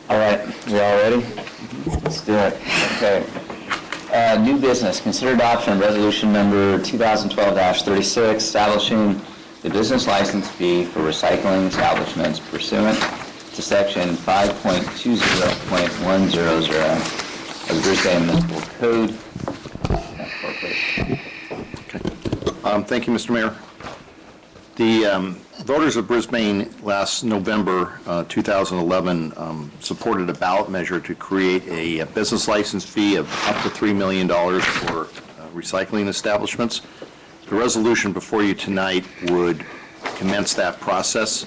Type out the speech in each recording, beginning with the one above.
All right, we all ready? Let's do it. Okay. New business. Consider adoption of resolution number 2012-36, establishing the business license fee for recycling establishments pursuant to section 5.20.100 of the Brisbane Municipal Code. Thank you, Mr. Mayor. The voters of Brisbane last November 2011 supported a ballot measure to create a business license fee of up to $3 million for recycling establishments. The resolution before you tonight would commence that process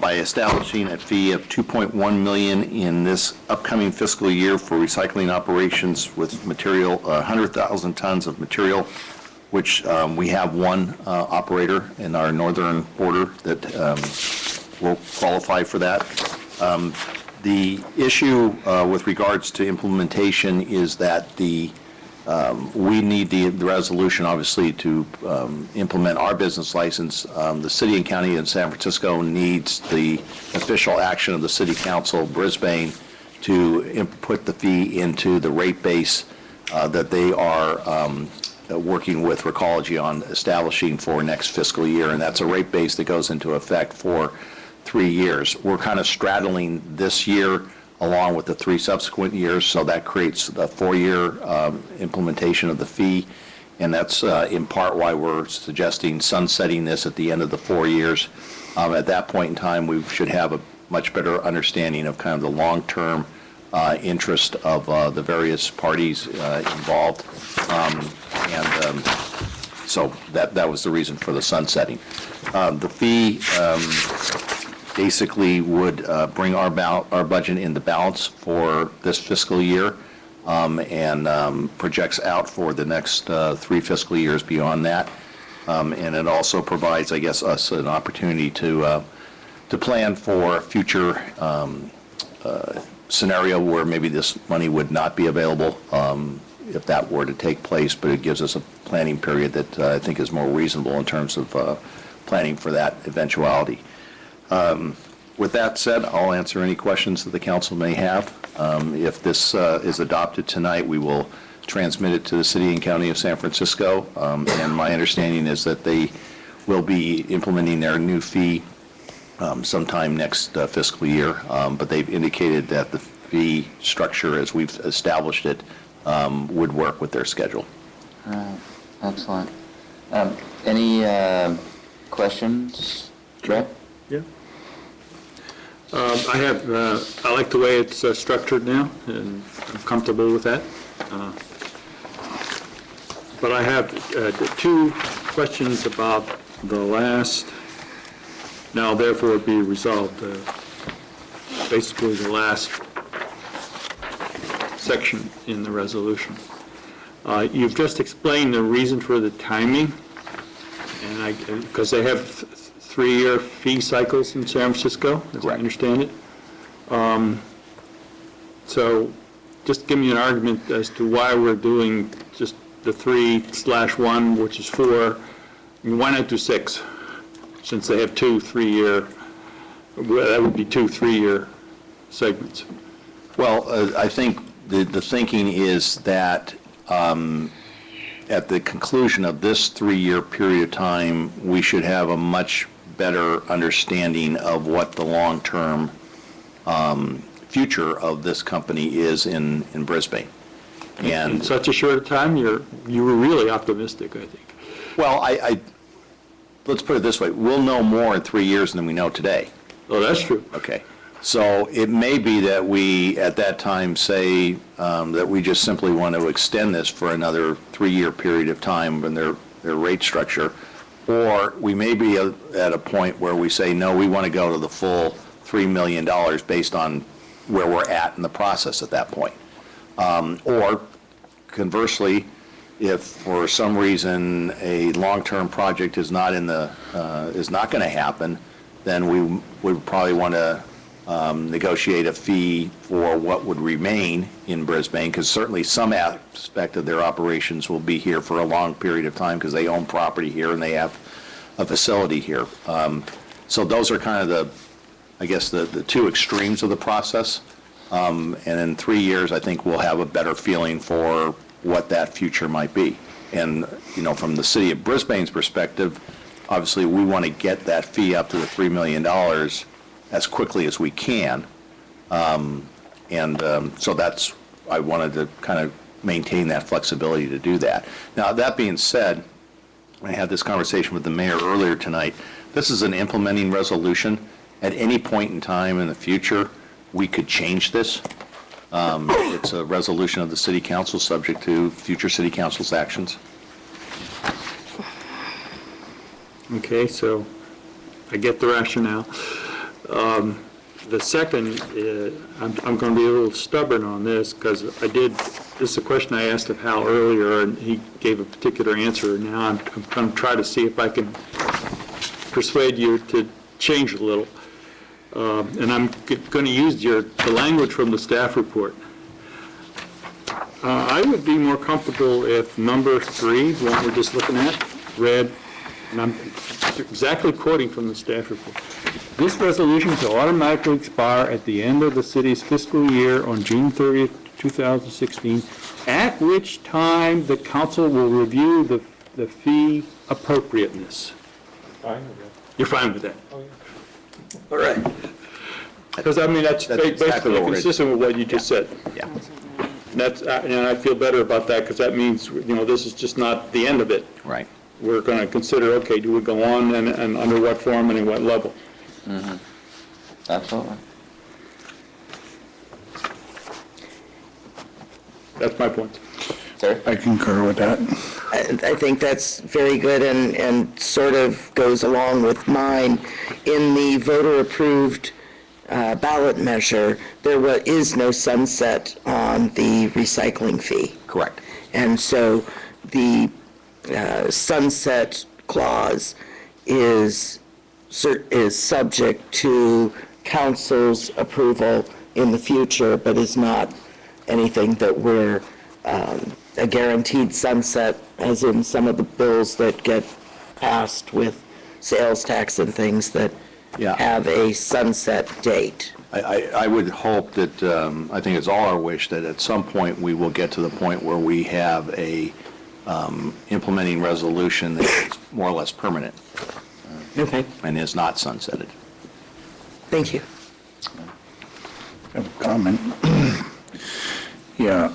by establishing a fee of $2.1 million in this upcoming fiscal year for recycling operations with material, 100,000 tons of material, which we have one operator in our northern border that will qualify for that. The issue with regards to implementation is that we need the resolution, obviously, to implement our business license. The city and county in San Francisco needs the official action of the City Council of Brisbane to put the fee into the rate base that they are working with Recology on establishing for next fiscal year, and that's a rate base that goes into effect for 3 years. We're kind of straddling this year along with the 3 subsequent years, so that creates a 4-year implementation of the fee, and that's in part why we're suggesting sunsetting this at the end of the 4 years. At that point in time, we should have a much better understanding of kind of the long-term interest of the various parties involved. So that was the reason for the sunsetting. The fee basically would bring our budget into balance for this fiscal year and projects out for the next 3 fiscal years beyond that. And it also provides, I guess, us an opportunity to plan for a future scenario where maybe this money would not be available if that were to take place, but it gives us a planning period that I think is more reasonable in terms of planning for that eventuality. With that said, I'll answer any questions that the council may have. If this is adopted tonight, we will transmit it to the City and County of San Francisco, and my understanding is that they will be implementing their new fee sometime next fiscal year, but they've indicated that the fee structure as we've established it would work with their schedule. All right, excellent. Any questions, Brett? Yeah. I like the way it's structured now, and I'm comfortable with that. But I have 2 questions about the last, now therefore be resolved, basically the last section in the resolution. You've just explained the reason for the timing, and because they have 3-year fee cycles in San Francisco, as I understand it. So just give me an argument as to why we're doing just the 3/1, which is 4. I mean, why not do 6? Since they have 2 3-year, that would be 2 3-year segments. Well, I think the thinking is that at the conclusion of this 3-year period of time, we should have a much better understanding of what the long-term future of this company is in Brisbane. And in such a short time, you were really optimistic, I think. Well, let's put it this way: we'll know more in 3 years than we know today. Oh, that's true. Okay. So it may be that we, at that time, say that we just simply want to extend this for another 3-year period of time in their rate structure, or we may be at a point where we say, no, we want to go to the full $3 million based on where we're at in the process at that point. Or conversely, if for some reason a long-term project is not going to happen, then we would probably want to negotiate a fee for what would remain in Brisbane, because certainly some aspect of their operations will be here for a long period of time because they own property here and they have a facility here. So those are kind of the two extremes of the process. And in 3 years, I think we'll have a better feeling for what that future might be. And, from the city of Brisbane's perspective, obviously, we want to get that fee up to the $3 million as quickly as we can. So I wanted to kind of maintain that flexibility to do that. Now, that being said, I had this conversation with the mayor earlier tonight. This is an implementing resolution. At any point in time in the future, we could change this. It's a resolution of the city council subject to future city council's actions. Okay, so I get the rationale. The second, I'm going to be a little stubborn on this because this is a question I asked of Hal earlier, and he gave a particular answer. Now I'm going to try to see if I can persuade you to change a little. And I'm going to use the language from the staff report. I would be more comfortable if number 3, the one we're just looking at, read, and I'm exactly quoting from the staff report. This resolution to automatically expire at the end of the city's fiscal year on June 30th, 2016, at which time the council will review the fee appropriateness. Fine with that. You're fine with that? Oh, yeah. All right. Because, that's exactly basically what we're- consistent with what you just said. Yeah. And I feel better about that because that means, this is just not the end of it. Right. We're going to consider, okay, do we go on and under what form and in what level? Absolutely. That's my point. Sir? I concur with that. I think that's very good and sort of goes along with mine. In the voter-approved ballot measure, there is no sunset on the recycling fee. Correct. And so the sunset clause is subject to council's approval in the future, but is not anything that we're a guaranteed sunset, as in some of the bills that get passed with sales tax and things that Yeah. have a sunset date. I would hope that, I think it's all our wish that at some point we will get to the point where we have a implementing resolution that is more or less permanent Okay, and is not sunsetted. thank you. I have a comment. Yeah,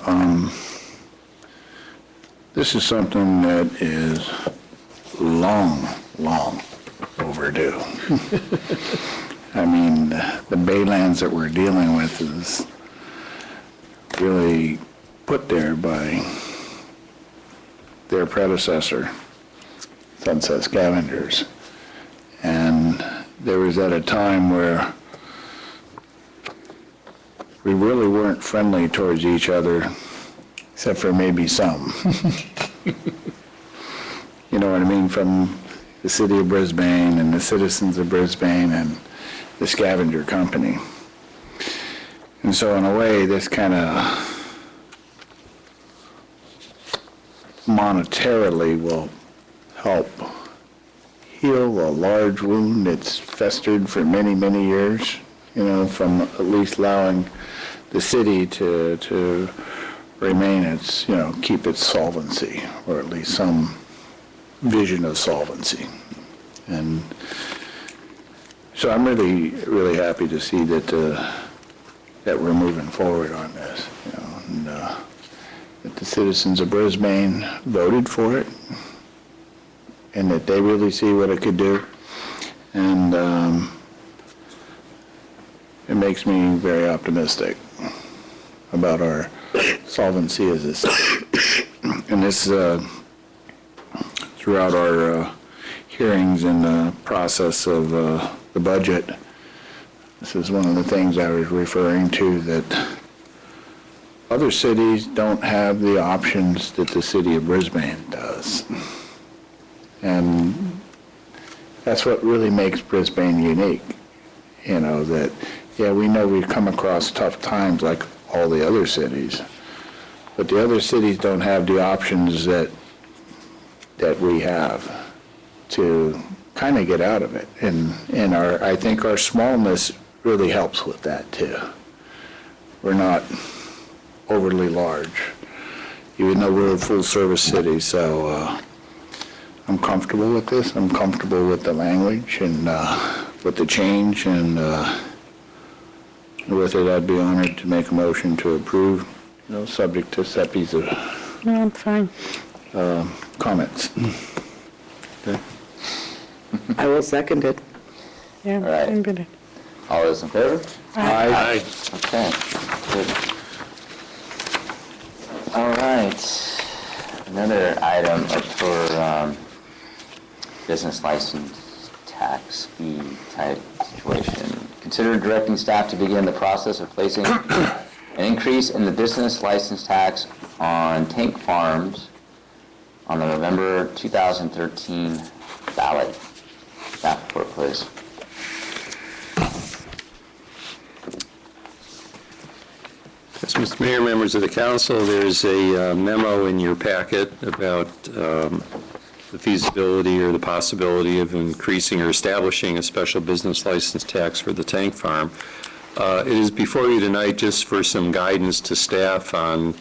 this is something that is long overdue. I mean, the baylands that we're dealing with is really put there by their predecessor, Sunset Scavengers. And there was at a time where we really weren't friendly towards each other, except for maybe some. You know what I mean? From the city of Brisbane and the citizens of Brisbane and the scavenger company. And so in a way, this kind of monetarily will help heal a large wound that's festered for many, many years, from at least allowing the city to remain its, keep its solvency, or at least some vision of solvency. And so I'm really, really happy to see that that we're moving forward on this, and that the citizens of Brisbane voted for it, and that they really see what it could do. And it makes me very optimistic about our solvency as a city. And this, throughout our hearings and the process of the budget, this is one of the things I was referring to, that other cities don't have the options that the city of Brisbane does. And that's what really makes Brisbane unique. That, yeah, we know we've come across tough times like all the other cities, but the other cities don't have the options that we have to kind of get out of it. And I think our smallness really helps with that too. We're not overly large, even though we're a full-service city, so I'm comfortable with this. I'm comfortable with the language and with the change, and with it, I'd be honored to make a motion to approve, subject to Seppi's No, I'm fine. comments. I will second it. Yeah, right. I'm good. All those in favor? Aye. Okay, good. All right, another item for business license tax fee type situation. Consider directing staff to begin the process of placing an increase in the business license tax on tank farms on the November 2013 ballot. Staff report, please. Yes, Mr. Mayor, members of the council, there's a memo in your packet about the feasibility or the possibility of increasing or establishing a special business license tax for the tank farm. It is before you tonight just for some guidance to staff on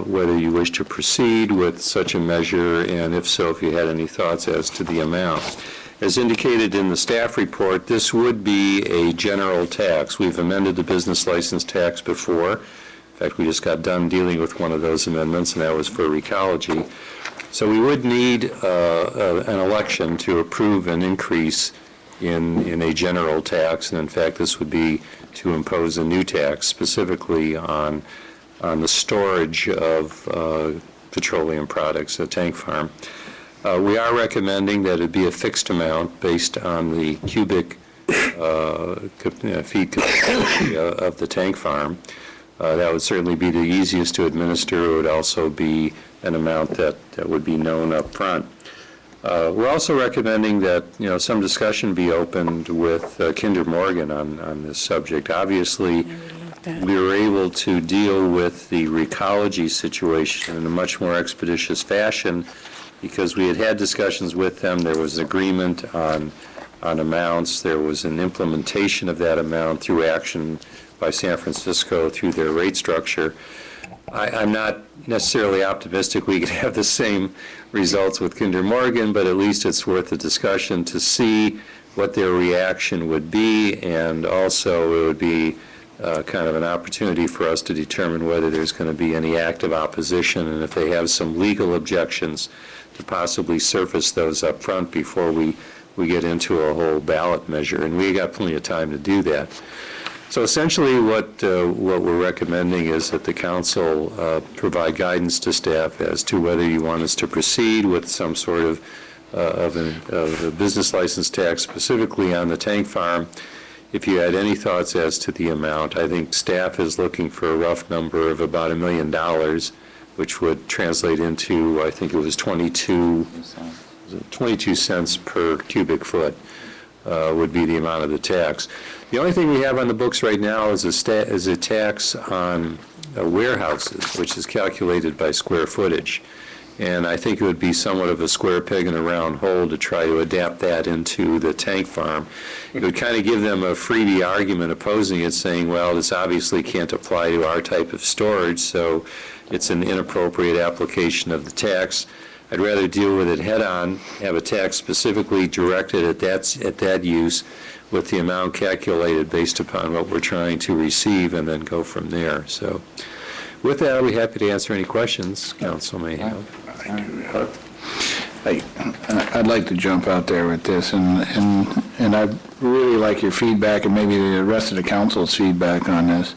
whether you wish to proceed with such a measure, and if so, if you had any thoughts as to the amount. As indicated in the staff report, this would be a general tax. We've amended the business license tax before. In fact, we just got done dealing with one of those amendments, and that was for recology. So we would need an election to approve an increase in a general tax, and in fact, this would be to impose a new tax specifically on the storage of petroleum products, a tank farm. We are recommending that it be a fixed amount based on the cubic feet capacity of the tank farm. That would certainly be the easiest to administer. It would also be an amount that would be known up front. We're also recommending that some discussion be opened with Kinder Morgan on this subject. Obviously, we were able to deal with the recology situation in a much more expeditious fashion because we had had discussions with them. There was agreement on amounts. There was an implementation of that amount through action by San Francisco through their rate structure. I'm not necessarily optimistic we could have the same results with Kinder Morgan, but at least it's worth a discussion to see what their reaction would be, and also it would be kind of an opportunity for us to determine whether there's going to be any active opposition, and if they have some legal objections, to possibly surface those up front before we get into a whole ballot measure, and we got plenty of time to do that. So essentially what we're recommending is that the council provide guidance to staff as to whether you want us to proceed with some sort of a business license tax specifically on the tank farm. If you had any thoughts as to the amount, I think staff is looking for a rough number of about $1 million, which would translate into, I think it was 22 cents per cubic foot would be the amount of the tax. The only thing we have on the books right now is a tax on warehouses, which is calculated by square footage. And I think it would be somewhat of a square peg in a round hole to try to adapt that into the tank farm. It would kind of give them a freebie argument opposing it, saying, well, this obviously can't apply to our type of storage, so it's an inappropriate application of the tax. I'd rather deal with it head-on, have a tax specifically directed at that use with the amount calculated based upon what we're trying to receive, and then go from there. So with that, I'll be happy to answer any questions council may have. I'd like to jump out there with this, and I really like your feedback and maybe the rest of the council's feedback on this.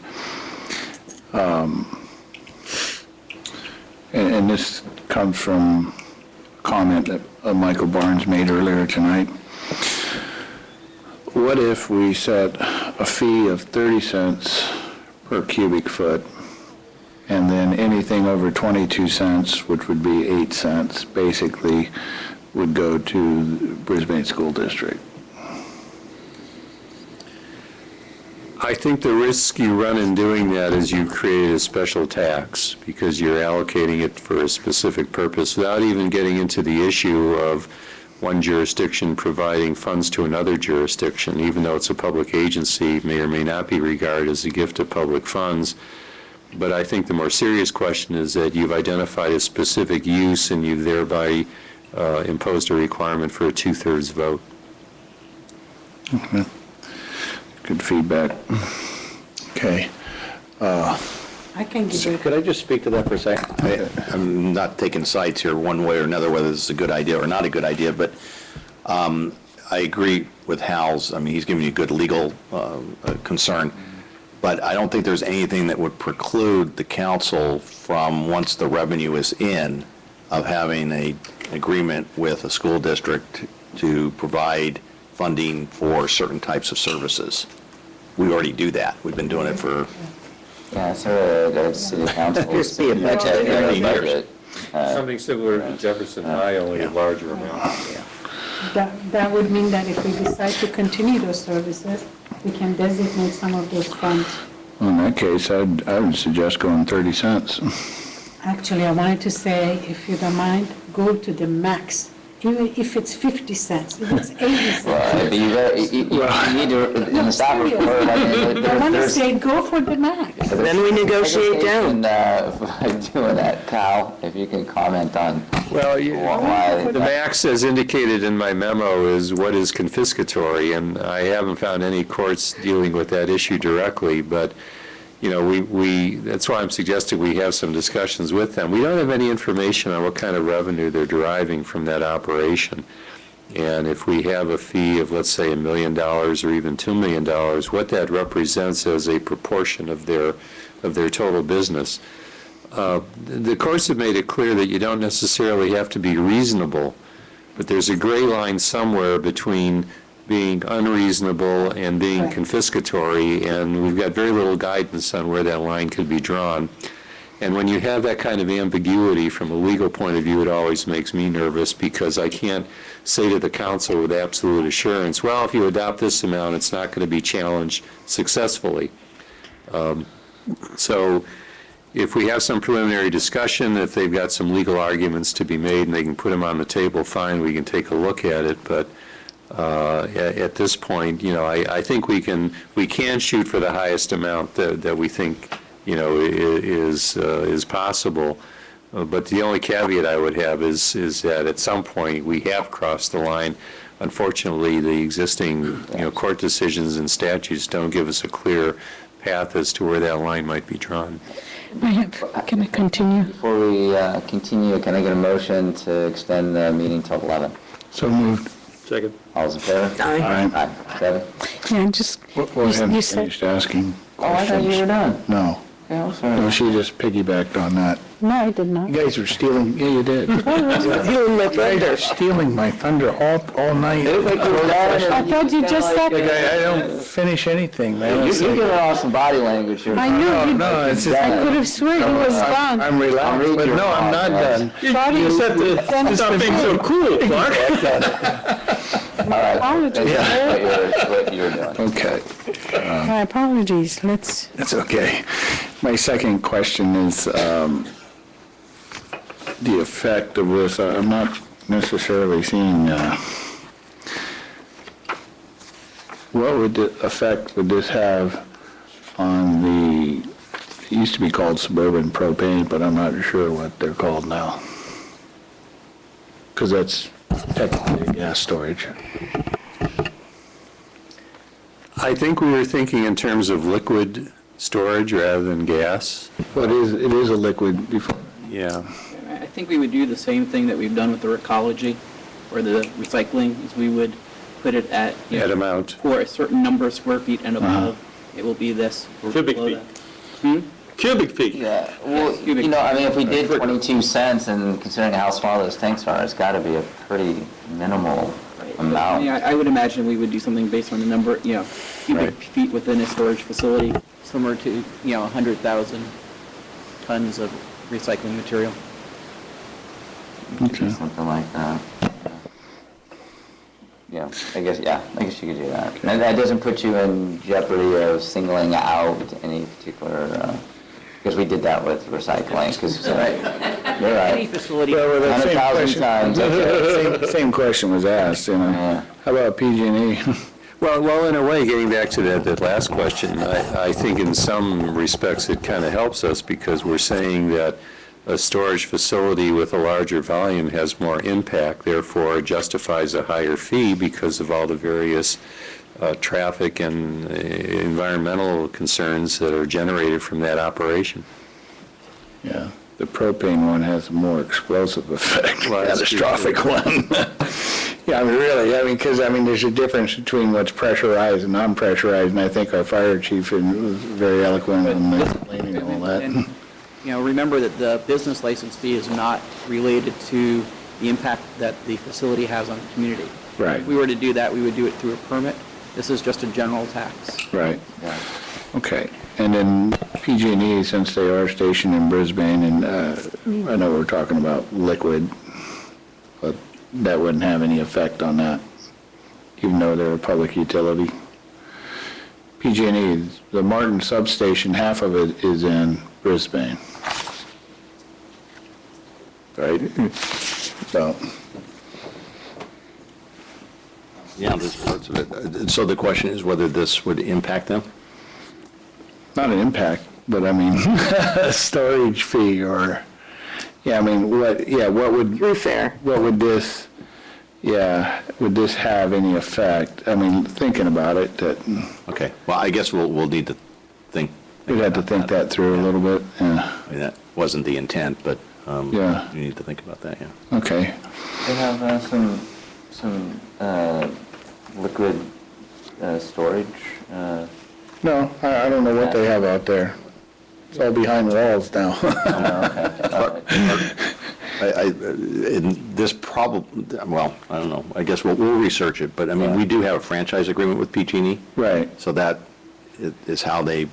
And this comes from a comment that Michael Barnes made earlier tonight. What if we set a fee of 30 cents per cubic foot, and then anything over 22 cents, which would be 8 cents, basically would go to the Brisbane School District? I think the risk you run in doing that is you create a special tax because you're allocating it for a specific purpose without even getting into the issue of one jurisdiction providing funds to another jurisdiction, even though it's a public agency, may or may not be regarded as a gift of public funds. But I think the more serious question is that you've identified a specific use and you've thereby imposed a requirement for a 2/3 vote. Good feedback. Okay. I can give you, Could I just speak to that for a second? I'm not taking sides here one way or another, whether this is a good idea or not a good idea, but I agree with Hal's. I mean, he's giving you good legal concern, but I don't think there's anything that would preclude the council from, once the revenue is in, of having an agreement with a school district to provide funding for certain types of services. We already do that. We've been doing it for Yeah, it's sort of city council. Appears to be a budget. Budget. Something similar to Jefferson High, only a larger amount. that would mean that if we decide to continue those services, we can designate some of those funds. Well, in that case, I would suggest going 30 cents. Actually, I wanted to say, if you don't mind, go to the max, even if it's 50 cents, if it's 80 cents. But you need to, in the staff serious. report, I mean, I want to there's. say, go for the max. Then we negotiate down. Doing that, Kyle, if you can comment on Well, why. the max, as indicated in my memo, is what is confiscatory, and I haven't found any courts dealing with that issue directly, but, you know, that's why I'm suggesting we have some discussions with them. We don't have any information on what kind of revenue they're deriving from that operation. And if we have a fee of, let's say, $1 million or even $2 million, what that represents as a proportion of their total business. The courts have made it clear that you don't necessarily have to be reasonable, but there's a gray line somewhere between being unreasonable and being Right. confiscatory, and we've got very little guidance on where that line could be drawn. And when you have that kind of ambiguity from a legal point of view, it always makes me nervous, because I can't say to the council with absolute assurance, well, if you adopt this amount, it's not going to be challenged successfully. So if we have some preliminary discussion, if they've got some legal arguments to be made and they can put them on the table, fine, we can take a look at it. But at this point, you know, I think we can shoot for the highest amount that we think, you know, is possible. But the only caveat I would have is that at some point we have crossed the line. Unfortunately, the existing, you know, court decisions and statutes don't give us a clear path as to where that line might be drawn. Can I continue? Before we continue, can I get a motion to extend the meeting till 11? So moved. Second. All those in favor? Aye. Aye. Kevin? Yeah, just, Well, I haven't you said, finished asking Oh, I thought you were questions. done. No. Yeah, I'm No, sorry. she just piggybacked on that. no, I did not. You guys are stealing, yeah, you did. You Stealing my guys are stealing my thunder all night. It was like you were done. I thought you just said, I don't finish anything, man. You It's giving like- off some body language here. I knew you, No, it's just, I could have sworn he was done. I'm relaxed, read but your no, I'm not mind, done. Sorry. You said to stop being so cool, Clark. All right. Apologies. That's what you were doing. Okay, My apologies, let's, that's okay. My second question is the effect of this. I'm not necessarily seeing, what would the effect would this have on the, it used to be called suburban propane, but I'm not sure what they're called now. Because that's technically gas storage. I think we were thinking in terms of liquid storage rather than gas. But it is a liquid before. Yeah. I think we would do the same thing that we've done with the ecology or the recycling, is we would put it at, you At know, amount. for a certain number of square feet and above, it will be this. or Cubic below feet. that. Cubic feet. Yeah, well, Cubic. you know, I mean, if we did 22 cents, and considering how small those tanks are, it's got to be a pretty minimal Right. amount. Yeah, I would imagine we would do something based on the number, you know, cubic Right. feet within a storage facility, similar to, you know, 100,000 tons of recycling material. Okay. Something like that. Yeah, I guess you could do that. And that doesn't put you in jeopardy of singling out any particular, because we did that with recycling, because You're Any right. facility, Well, that same 100,000 question- times. Same question was asked, you know. Yeah. How about PG&E? Well, in a way, getting back to that last question, I think in some respects it kind of helps us because we're saying that a storage facility with a larger volume has more impact, therefore justifies a higher fee because of all the various traffic and environmental concerns that are generated from that operation. Yeah, the propane one has a more explosive effect, Well, that's true, catastrophic one. Yeah, I mean, really, because, there's a difference between what's pressurized and non-pressurized, and I think our fire chief was very eloquent in explaining all that. and, remember that the business license fee is not related to the impact that the facility has on the community. Right. If we were to do that, we would do it through a permit. This is just a general tax. Right. Okay, and then PG&E, since they are stationed in Brisbane, and I know we're talking about liquid, but that wouldn't have any effect on that, even though they're a public utility. PG&E, the Martin substation, half of it is in Brisbane. Right? So, Yeah, there's parts of it. So the question is whether this would impact them? not an impact, but a storage fee or, what would... You're fair. What would this, would this have any effect? Thinking about it, that Okay, well, I guess we'll need to think. we'd have to think that through a little bit, yeah. I mean, that wasn't the intent, but Yeah. you need to think about that, yeah. Okay. They have some liquid storage. No, I don't know what they have out there. It's all behind walls now. In this well, I don't know, I guess we'll research it, but we do have a franchise agreement with PG&E. Right. So that is how they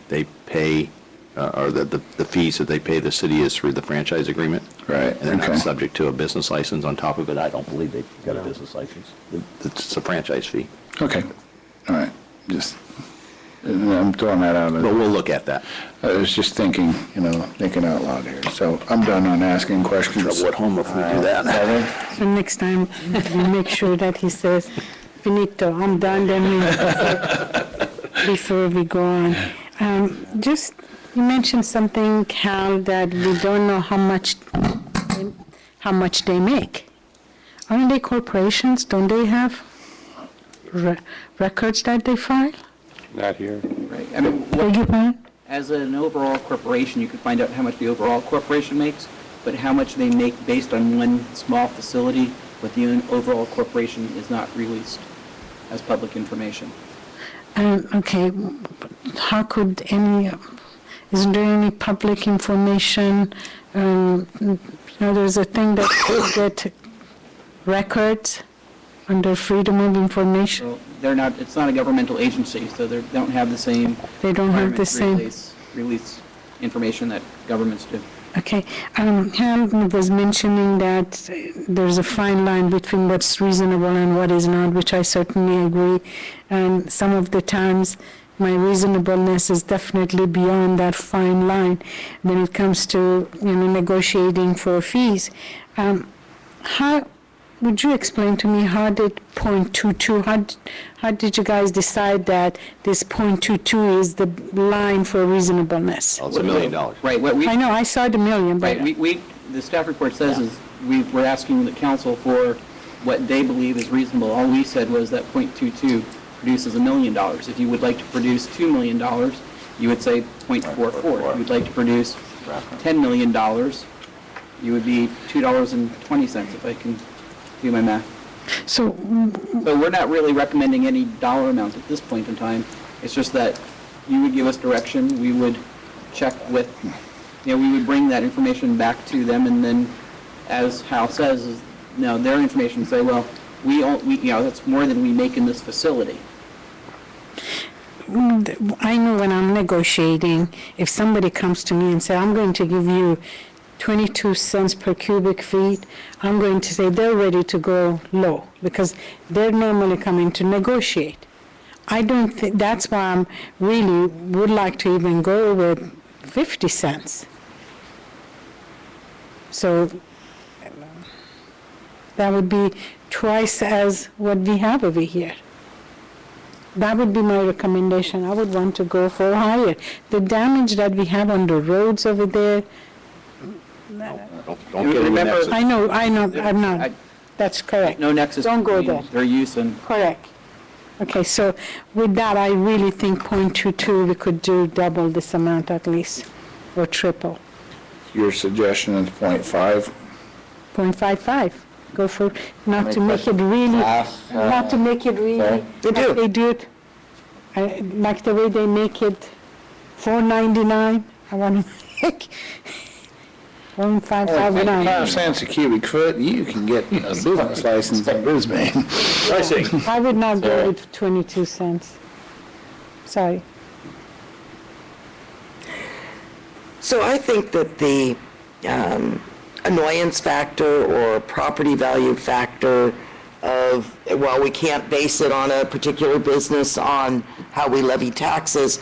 pay, or the fees that they pay the city is through the franchise agreement. Right, And they're okay. not subject to a business license on top of it. I don't believe they've got a business license. It's a franchise fee. Okay, all right, I'm throwing that out. But we'll look at that. I was just thinking out loud here. So I'm done on asking questions. Trouble at home if we do that. So next time, we make sure that he says, finito, I'm done, then before we go on. You mentioned something, Cal, that we don't know how much they make. Aren't they corporations? Don't they have records that they file? Not here. Right. Beg your pardon? As an overall corporation, you could find out how much the overall corporation makes, but how much they make based on one small facility with the overall corporation is not released as public information. Okay, how could isn't there any public information? There's a thing that could get records under Freedom of Information. So it's not a governmental agency, so they don't have the same. They don't have the requirement to same. Release information that governments do. Okay, Hal was mentioning that there's a fine line between what's reasonable and what is not, which I certainly agree. And some of the times, my reasonableness is definitely beyond that fine line when it comes to negotiating for fees. How would you explain to me how did 0.22? How did you guys decide that this 0.22 is the line for reasonableness? Well, it's $1 million. Right. What we I know I saw the million, but Right, the staff report says is we're asking the council for what they believe is reasonable. All we said was that .22 produces $1 million. If you would like to produce $2 million, you would say .44. If you would like to produce $10 million, you would be $2.20, if I can do my math. so So we're not really recommending any dollar amounts at this point in time. It's just that you would give us direction, we would check with, we would bring that information back to them, and then, as Hal says, their information say, well, that's more than we make in this facility. I know when I'm negotiating, if somebody comes to me and say, I'm going to give you 22 cents per cubic feet, I'm going to say they're ready to go low because they're normally coming to negotiate. I don't think, that's why I'm really would like to even go with 50 cents. So that would be twice as what we have over here. That would be my recommendation. I would want to go for higher. The damage that we have on the roads over there, Don't get into Remember- nexus. I know, I'm not. I- That's correct. No nexus Don't go between there. their use and Correct. Okay, so with that, I really think .22, we could do double this amount at least, or triple. Your suggestion is .5? .55, go for, not to Make make that it really, half, not to make it really, sorry? They do. like they do it, like the way they make it $4.99, I want to make Well, $1.559. 5 cents a cubic foot, you can get a business license in Brisbane. Pricing. I would not Sorry. go with 22 cents. Sorry. So I think that the annoyance factor or property value factor of, well, we can't base it on a particular business on how we levy taxes.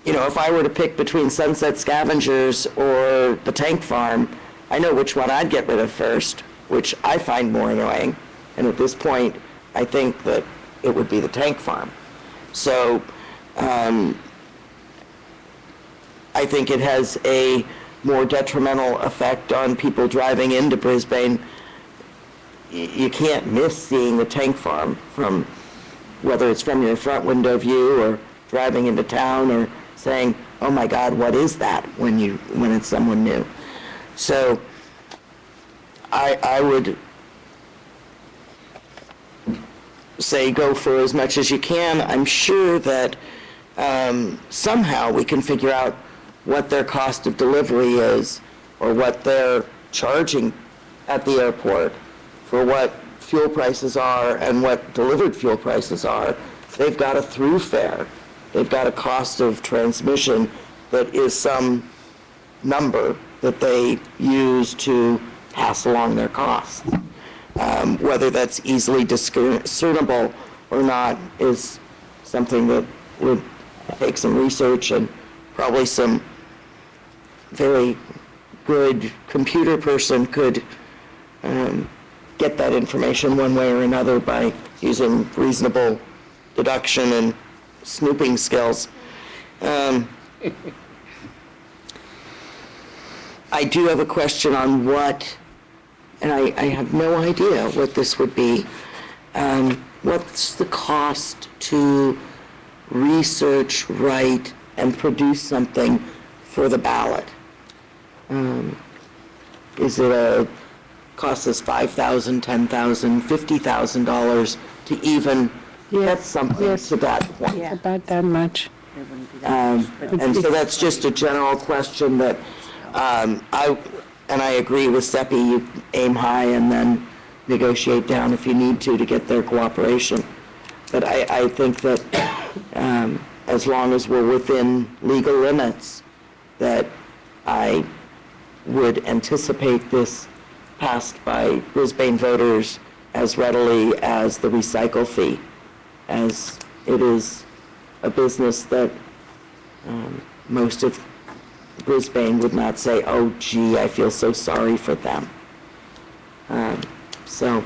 You know, if I were to pick between Sunset Scavengers or the tank farm, I know which one I'd get rid of first, which I find more annoying. And at this point, I think that it would be the tank farm. So, I think it has a more detrimental effect on people driving into Brisbane. You can't miss seeing the tank farm from, whether it's from your front window view or driving into town or saying, oh my God, what is that, when it's someone new. So I would say go for as much as you can. I'm sure that somehow we can figure out what their cost of delivery is or what they're charging at the airport for what fuel prices are and what delivered fuel prices are. They've got a through fare. They've got a cost of transmission that is some number that they use to pass along their costs. Whether that's easily discernible or not is something that would take some research and probably some very good computer person could get that information one way or another by using reasonable deduction and snooping skills. I do have a question on what, and I have no idea what this would be. What's the cost to research, write, and produce something for the ballot? Is it cost us $5,000, $10,000, $50,000 to even get something yes. to that point? About that much. And so that's just a general question that I agree with Seppi, you aim high and then negotiate down if you need to get their cooperation. But I think that as long as we're within legal limits, that I would anticipate this passed by Brisbane voters as readily as the recycle fee, as it is a business that most of Brisbane would not say, oh gee, I feel so sorry for them. So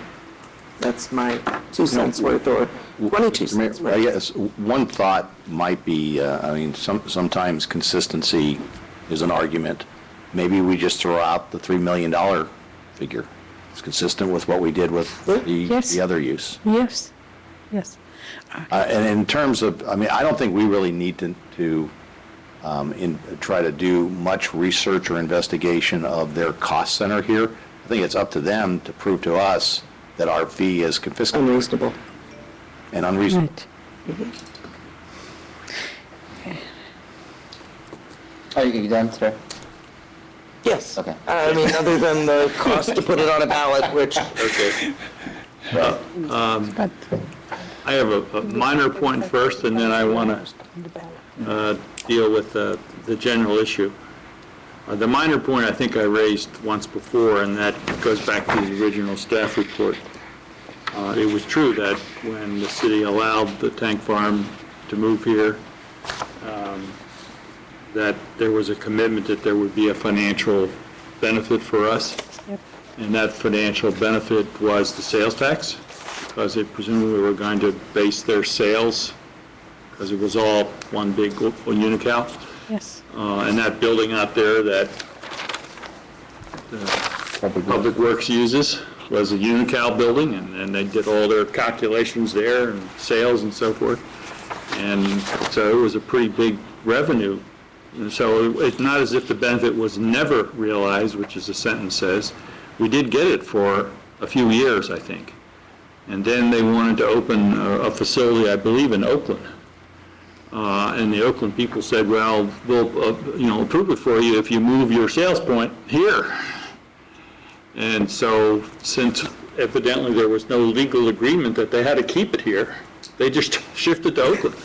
that's my 2 cents worth, or 22 cents I worth. guess one thought might be, sometimes consistency is an argument. Maybe we just throw out the $3 million figure. It's consistent with what we did with Yes. the other use. Yes, yes. And in terms of, I don't think we really need to try to do much research or investigation of their cost center here. I think it's up to them to prove to us that our fee is confiscated Unreasonable. and unreasonable. Right. Are you done, sir? Yes. Okay. Other than the cost to put it on a ballot, which, Okay. But I have a minor point first, and then I want to deal with the general issue. The minor point I think I raised once before, and that goes back to the original staff report. It was true that when the city allowed the tank farm to move here, that there was a commitment that there would be a financial benefit for us. Yep. And that financial benefit was the sales tax, because they presumably were going to base their sales, because it was all one big unical. Yes. And that building out there that Public Works uses was a unical building, and they did all their calculations there and sales and so forth. And so it was a pretty big revenue. And so it's not as if the benefit was never realized, which is the sentence says. We did get it for a few years, I think. And then they wanted to open a facility, I believe, in Oakland. And the Oakland people said, well, we'll approve it for you if you move your sales point here. And so since evidently there was no legal agreement that they had to keep it here, they just shifted to Oakland.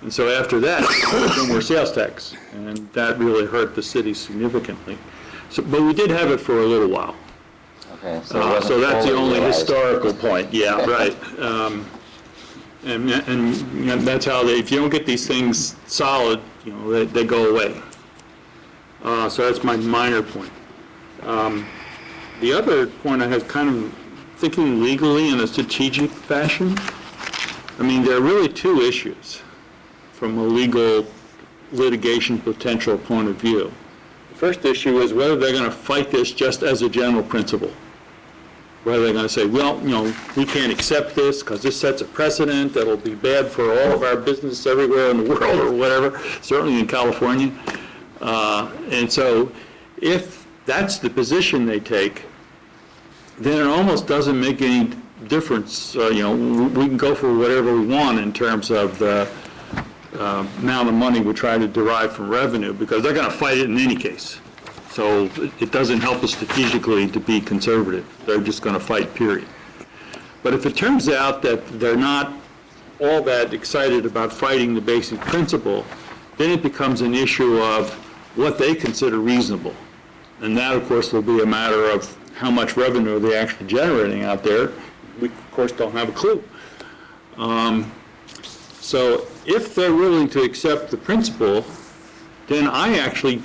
And so after that, there was no more sales tax. And that really hurt the city significantly. So, but we did have it for a little while. Okay, so it wasn't So that's the fully only realized. historical point, yeah, right. And that's how they, if you don't get these things solid, they go away. So that's my minor point. The other point I have kind of thinking legally in a strategic fashion, I mean, there are really two issues from a legal litigation potential point of view. The first issue is whether they're going to fight this just as a general principle. Whether they're going to say, well, we can't accept this because this sets a precedent that'll be bad for all of our business everywhere in the world or whatever, certainly in California. And so if that's the position they take, then it almost doesn't make any difference. We can go for whatever we want in terms of the amount of money we try to derive from revenue, because they're going to fight it in any case. So it doesn't help us strategically to be conservative. They're just going to fight, period. But if it turns out that they're not all that excited about fighting the basic principle, then it becomes an issue of what they consider reasonable. And that, of course, will be a matter of how much revenue they're actually generating out there. We, of course, don't have a clue. So if they're willing to accept the principle, then I actually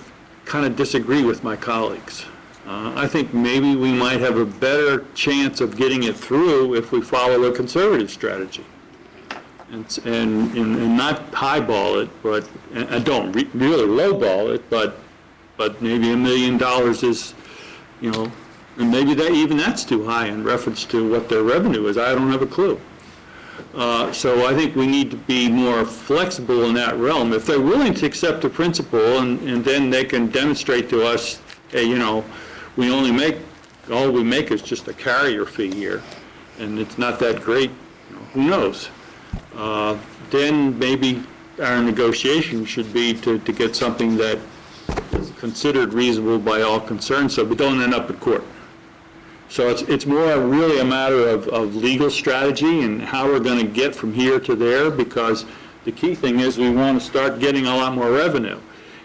kind of disagree with my colleagues. I think maybe we might have a better chance of getting it through if we follow a conservative strategy and not highball it, but and don't really lowball it, but maybe $1 million is, and maybe that's too high in reference to what their revenue is. I don't have a clue. So I think we need to be more flexible in that realm. If they're willing to accept the principle and then they can demonstrate to us, hey, we only make, all we make is just a carrier fee here, and it's not that great, who knows? Then maybe our negotiation should be to get something that is considered reasonable by all concerned, so we don't end up in court. So it's more really a matter of legal strategy and how we're going to get from here to there, because the key thing is we want to start getting a lot more revenue.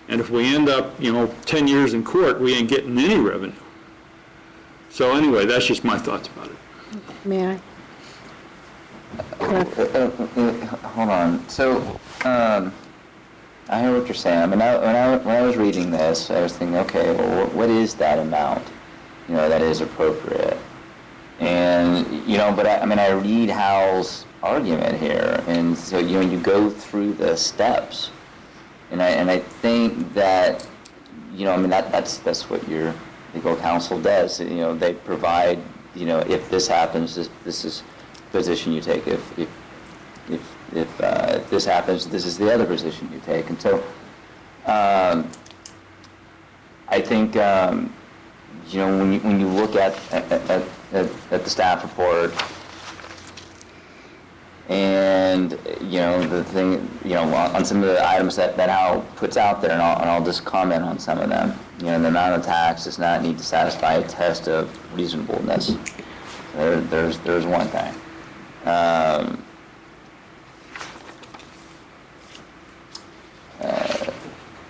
And if we end up, 10 years in court, we ain't getting any revenue. So anyway, that's just my thoughts about it. May I? Hold on. So, I hear what you're saying. I mean, when I was reading this, I was thinking, okay, well, what is that amount, that is appropriate? And, but I read Hal's argument here, and so, you go through the steps, and I think that, that's what your legal counsel does. They provide, if this happens, this is the position you take. If this happens, this is the other position you take. And so, I think, when you look at the staff report, and the thing, on some of the items that Al puts out there, and I'll just comment on some of them. The amount of tax does not need to satisfy a test of reasonableness. There's one thing.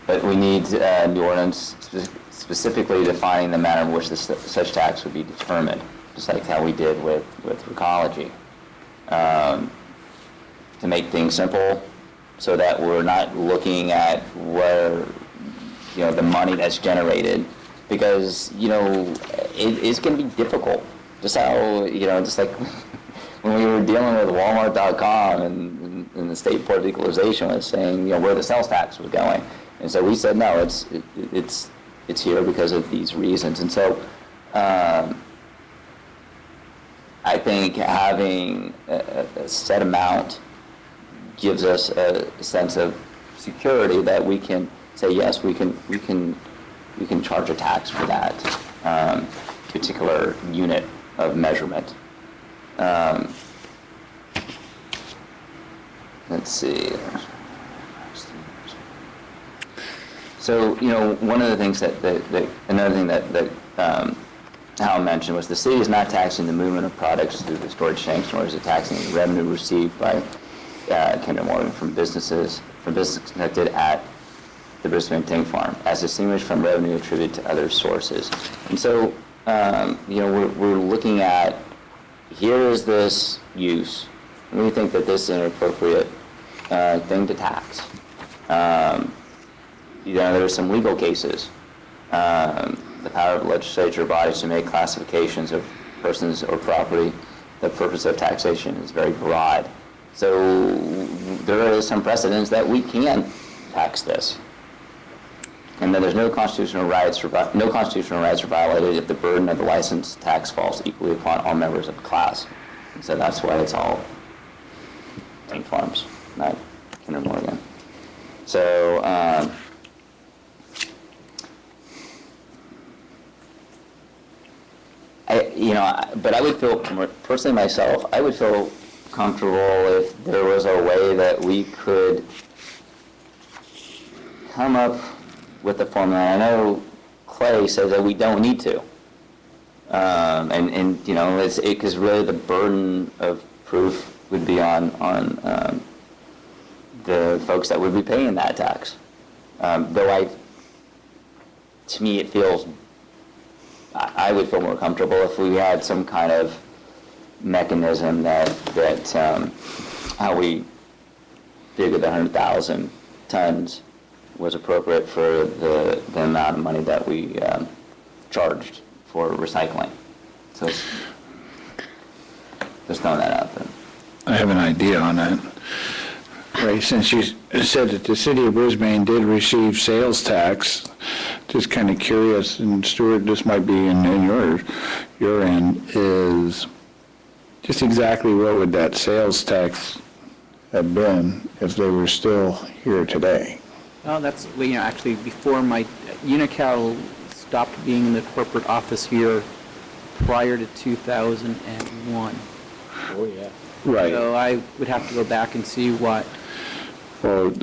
But we need the ordinance specifically defining the manner in which such tax would be determined, just like how we did with ecology. To make things simple, so that we're not looking at where the money that's generated, because, it's going to be difficult. Just how, just like when we were dealing with Walmart.com and the state board of equalization was saying, where the sales tax was going. And so we said, no, it's here because of these reasons. And so I think having a set amount gives us a sense of security that we can say, yes, we can charge a tax for that particular unit of measurement. Let's see. So, one of the things another thing that Hal mentioned was the city is not taxing the movement of products through the storage tanks, nor is it taxing the revenue received by Kinder Morgan from businesses conducted at the Brisbane tank farm, as distinguished from revenue attributed to other sources. And so, we're looking at, here is this use, and we think that this is an appropriate thing to tax. There's some legal cases. The power of legislature bodies to make classifications of persons or property, the purpose of taxation is very broad. So there is some precedence that we can tax this. And then there's no constitutional rights are violated if the burden of the license tax falls equally upon all members of the class. And so that's why it's all tank farms, not Kinder Morgan. So, but I would feel, personally myself, I would feel comfortable if there was a way that we could come up with the formula. I know Clay says that we don't need to. It's because really the burden of proof would be on the folks that would be paying that tax. To me, it feels, I would feel more comfortable if we had some kind of mechanism that how we figured the 100,000 tons was appropriate for the amount of money that we charged for recycling. So just throwing that out there. I have an idea on that. Ray, since you said that the city of Brisbane did receive sales tax, just kind of curious, and Stuart, this might be in your end, is just exactly what would that sales tax have been if they were still here today? Well, that's, actually, before my, Unical stopped being in the corporate office here prior to 2001. Oh, yeah. Right. So I would have to go back and see what. Well,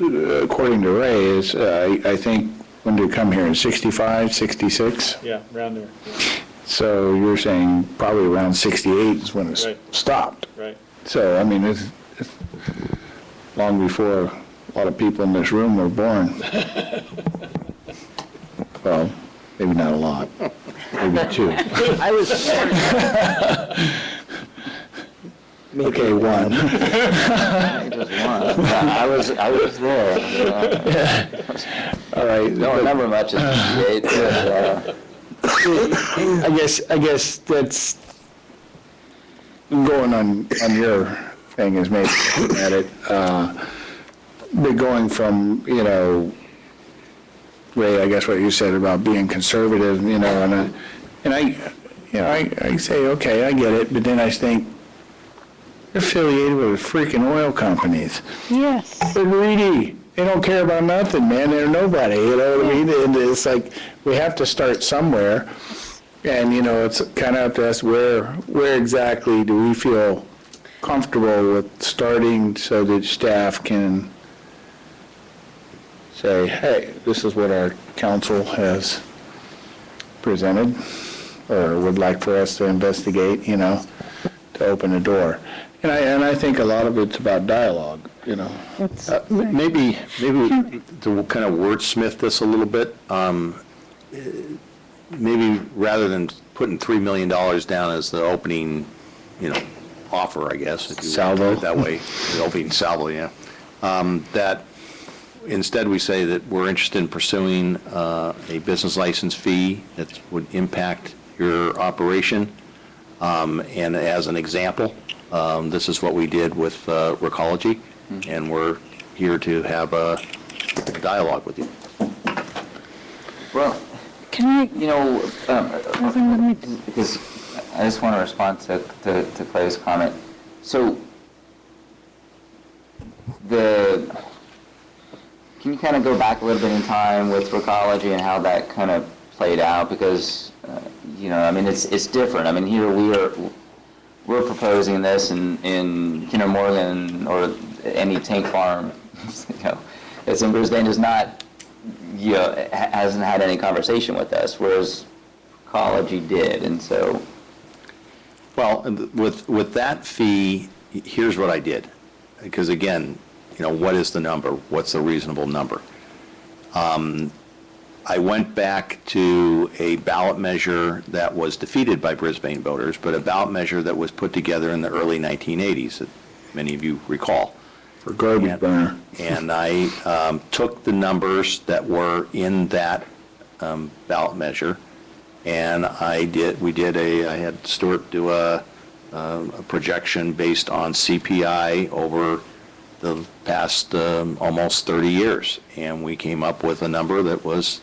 according to Ray, is I think when did it come here in 65, 66? Yeah, around there. Yeah. So you're saying probably around 68 is when it Right. stopped. Right. So, I mean, it's long before a lot of people in this room were born. Well, maybe not a lot, maybe two. I was. Okay, one. Just one. I was there. All right. Don't remember much of the date, I guess that's going on your thing is maybe looking at it, but going from, Ray, I guess what you said about being conservative, and I say, okay, I get it, but then I think, they're affiliated with freaking oil companies. Yes. They're greedy. They don't care about nothing, man. They're nobody, you know what I mean? And it's like, we have to start somewhere. And, it's kind of up to us, where exactly do we feel comfortable with starting so that staff can say, hey, this is what our council has presented or would like for us to investigate, to open the door. And I think a lot of it's about dialogue, Maybe to kind of wordsmith this a little bit, maybe rather than putting $3 million down as the opening, offer, I guess, if you want to put it that way, the opening salvo, yeah, that instead, we say that we're interested in pursuing a business license fee that would impact your operation. And as an example, this is what we did with Recology, and we're here to have a dialogue with you. Well, Can I, you know, let me, because I just want to respond to Clay's comment. So, can you kind of go back a little bit in time with Recology and how that kind of played out? Because, you know, I mean, it's different. I mean, here we're proposing this in Kinder Morgan or any tank farm, you know, that's in Brisbane does not, you know, hasn't had any conversation with us, whereas Recology did, and so. Well, and with that fee, here's what I did. Because again, you know, what is the number? What's the reasonable number? I went back to a ballot measure that was defeated by Brisbane voters, but a ballot measure that was put together in the early 1980s, that many of you recall. For garbage burner. And I took the numbers that were in that ballot measure, and I had Stuart do a projection based on CPI over the past almost 30 years, and we came up with a number that was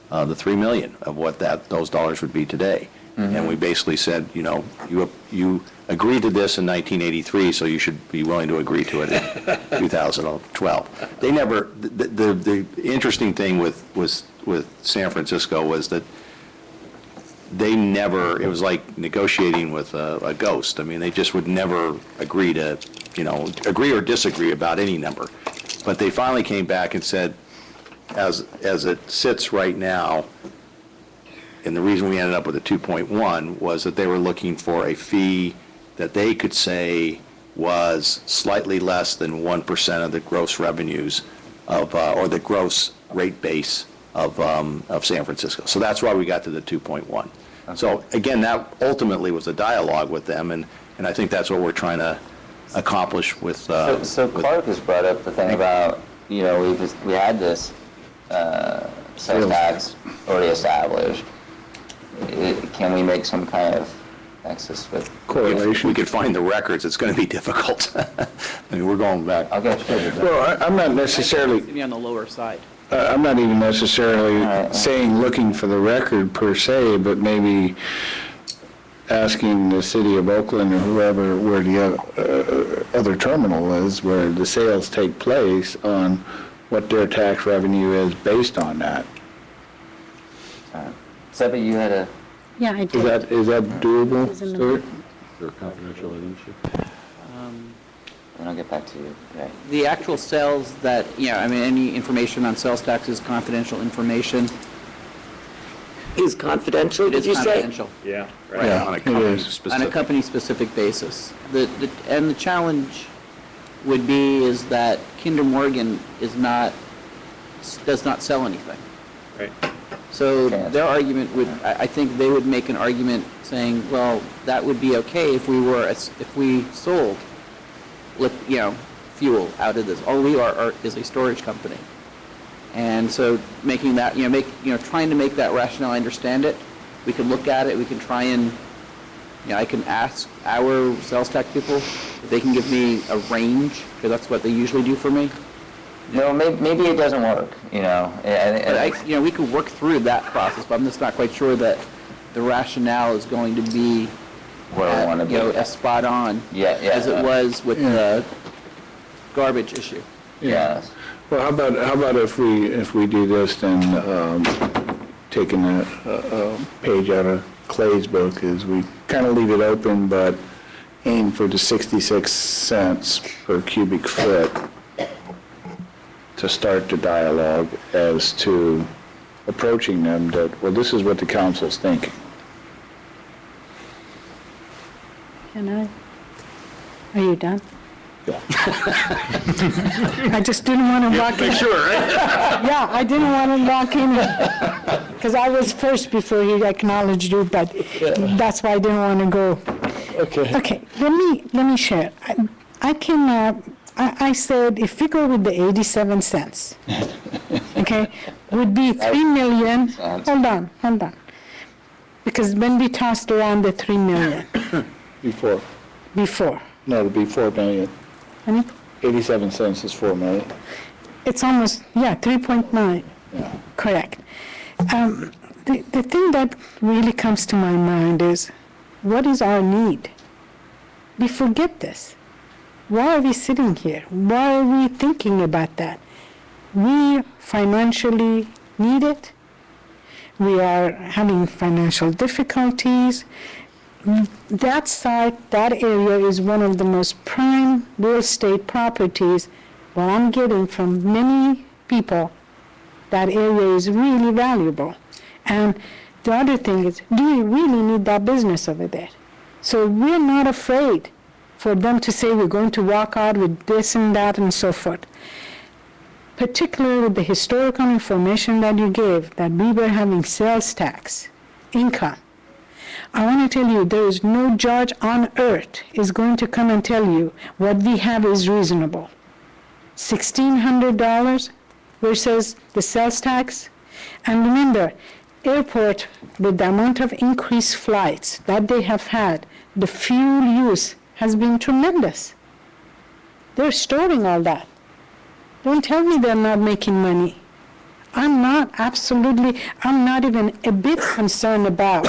the $3 million of what those dollars would be today. Mm-hmm. And we basically said, you know, you agreed to this in 1983, so you should be willing to agree to it in 2012. They never. The interesting thing with San Francisco was that they never. It was like negotiating with a ghost. I mean, they just would never agree to, you know, agree or disagree about any number. But they finally came back and said, as it sits right now, and the reason we ended up with a 2.1 was that they were looking for a fee that they could say was slightly less than 1% of the gross revenues of, or the gross rate base of San Francisco. So that's why we got to the 2.1. Okay. So again, that ultimately was a dialogue with them, and I think that's what we're trying to accomplish with. So Clark has brought up the thing about, you know, we had this sales tax already established. Can we make some kind of nexus with correlation? If we could find the records, it's going to be difficult. I mean, we're going back. I'll get you. Well, I'm not necessarily. To be on the lower side. I'm not even necessarily saying looking for the record per se, but maybe asking the city of Oakland or whoever where the other terminal is, where the sales take place, on what their tax revenue is based on that. Sebby, you had a... yeah, I did. Is that doable, Stuart? Then I'll get back to you. Okay. The actual sales that, I mean, any information on sales tax is confidential information. Is confidential, It did is you say? confidential. Yeah, Right, Yeah, on a it company is. specific. On a company-specific basis. And the challenge would be is that Kinder Morgan does not sell anything. right. So their argument would, I think they would make an argument saying, well, that would be okay if we sold, fuel out of this. All we are is a storage company. And so making that, trying to make that rationale, I understand it. We can look at it, we can try and, I can ask our sales tax people if they can give me a range, because that's what they usually do for me. No, maybe it doesn't work, But we could work through that process, but I'm just not quite sure that the rationale is going to be, Where we wanna be. as spot on Yeah, as it was with the garbage issue. Yes. Well, how about if we do this, then taking a page out of Clay's book, is we kind of leave it open, but aim for the 66 cents per cubic foot to start the dialogue as to approaching them that, well, this is what the council's thinking. Can I? Are you done? Yeah. I just didn't want to walk in. Sure, right? Yeah, I didn't want to walk in, because I was first before he acknowledged you, but that's why I didn't want to go. Okay. Okay, let me share. I I said, if we go with the 87 cents, okay, would be 3 million, hold on. Because when we tossed around the 3 million Before. before, No, it'd be 4 million. honey, 87 cents is 4 million. it's almost, 3.9. Yeah. Correct. The thing that really comes to my mind is, what is our need? We forget this. Why are we sitting here? Why are we thinking about that? We financially need it. We are having financial difficulties. That site, that area is one of the most prime real estate properties. What I'm getting from many people, that area is really valuable. And the other thing is, do we really need that business over there? So we're not afraid for them to say we're going to walk out with this and that and so forth. Particularly with the historical information that you gave, that we were having sales tax income. I want to tell you, there is no judge on earth is going to come and tell you what we have is reasonable. $1,600 versus the sales tax. And remember, airport, with the amount of increased flights that they have had, the fuel use has been tremendous. They're storing all that. Don't tell me they're not making money. I'm not even a bit concerned about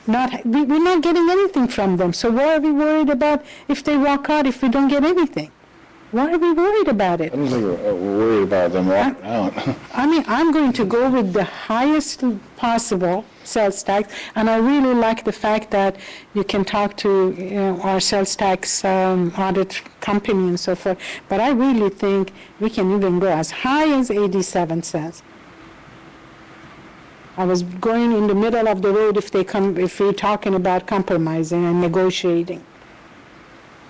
we're not getting anything from them. So why are we worried about if they walk out, if we don't get anything? Why are we worried about it? I don't think we're worried about them walking out. I mean, I'm going to go with the highest possible sales tax, and I really like the fact that you can talk to our sales tax audit company and so forth, but I really think we can even go as high as 87 cents. I was going in the middle of the road if we're talking about compromising and negotiating.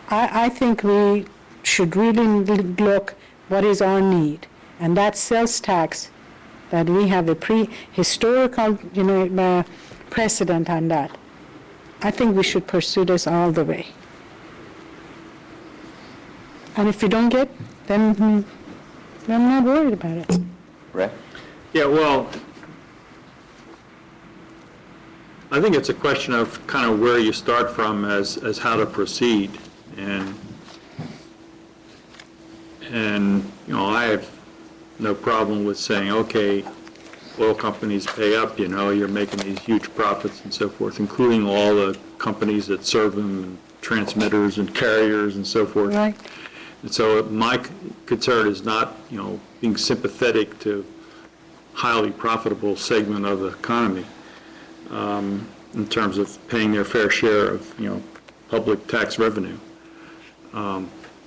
I think we should really look what is our need, and that sales tax, that we have a historical precedent on that. I think we should pursue this all the way. And if we don't get, then I'm not worried about it. Rick? Yeah, well, I think it's a question of kind of where you start from as how to proceed. And I have no problem with saying, okay, oil companies pay up, you're making these huge profits and so forth, including all the companies that serve them, and transmitters and carriers and so forth. Right. And so my concern is not, being sympathetic to highly profitable segment of the economy in terms of paying their fair share of, public tax revenue.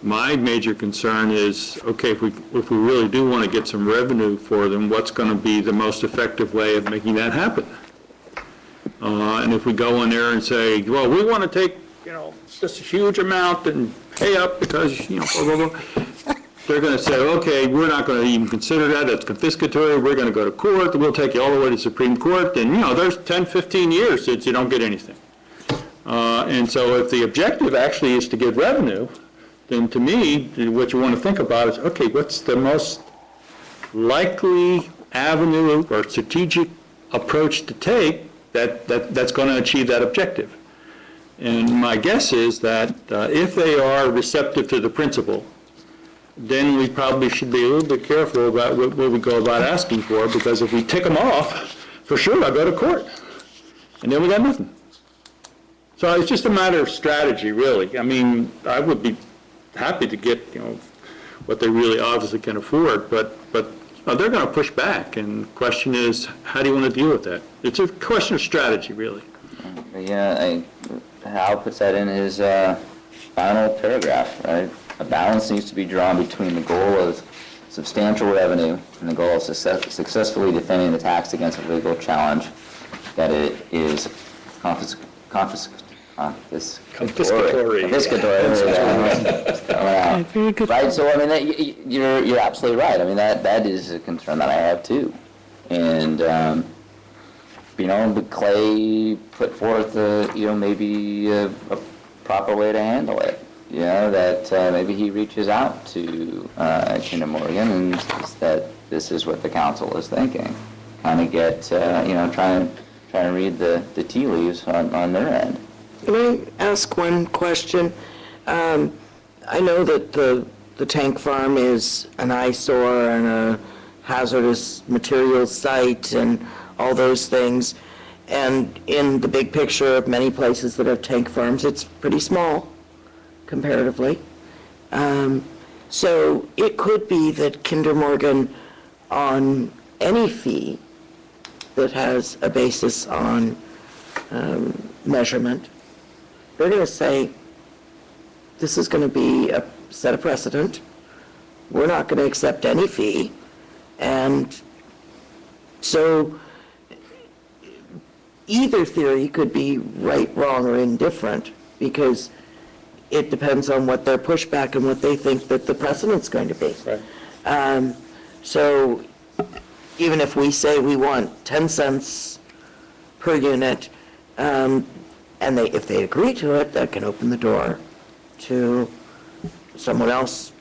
My major concern is, okay, if we really do want to get some revenue for them, what's going to be the most effective way of making that happen? And if we go in there and say, well, we want to take, just a huge amount and pay up because, blah, blah, blah, they're going to say, okay, we're not going to even consider that. It's confiscatory. We're going to go to court. We'll take you all the way to Supreme Court. And, there's 10, 15 years that you don't get anything. And so if the objective actually is to get revenue, then to me, what you want to think about is, okay, what's the most likely avenue or strategic approach to take that's going to achieve that objective? And my guess is that if they are receptive to the principle, then we probably should be a little bit careful about what we go about asking for, because if we tick them off, for sure, I'll go to court. And then we got nothing. So it's just a matter of strategy, really. I mean, I would be happy to get, what they really obviously can afford, but they're going to push back, and the question is, how do you want to deal with that? It's a question of strategy, really. Yeah, Hal puts that in his final paragraph, right? A balance needs to be drawn between the goal of substantial revenue and the goal of successfully defending the tax against a legal challenge that it is confiscatory. Very good. Right, so I mean, you're absolutely right. I mean, that is a concern that I have too. And, but Clay put forth, maybe a proper way to handle it. that maybe he reaches out to Kinder Morgan and says that this is what the council is thinking. Kind of get, try and read the tea leaves on their end. Can I ask one question? I know that the tank farm is an eyesore and a hazardous materials site and all those things. And in the big picture of many places that have tank farms, it's pretty small comparatively. So it could be that Kinder Morgan, on any fee that has a basis on measurement, they're going to say, this is going to be a set a precedent. We're not going to accept any fee. And so either theory could be right, wrong, or indifferent, because it depends on what their pushback and what they think that the precedent's going to be. Right. So even if we say we want 10 cents per unit, and if they agree to it, that can open the door to someone else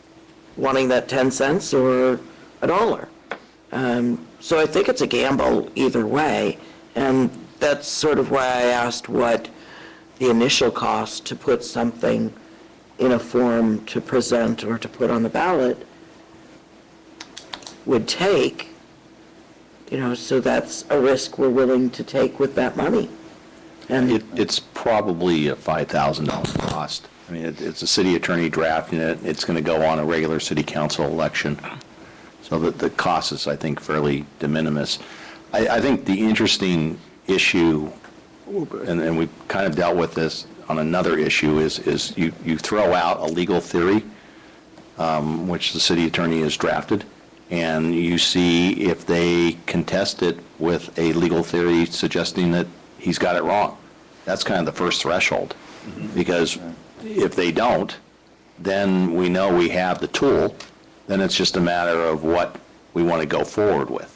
wanting that 10 cents or $1. So I think it's a gamble either way, and that's sort of why I asked what the initial cost to put something in a form to present or to put on the ballot would take, so that's a risk we're willing to take with that money. And It's probably a $5,000 cost. I mean, it's a city attorney drafting it. It's going to go on a regular city council election. So the cost is, I think, fairly de minimis. I think the interesting issue, and we've kind of dealt with this on another issue, is you throw out a legal theory, which the city attorney has drafted, and you see if they contest it with a legal theory suggesting that he's got it wrong. That's kind of the first threshold, because if they don't, then we know we have the tool. Then it's just a matter of what we want to go forward with.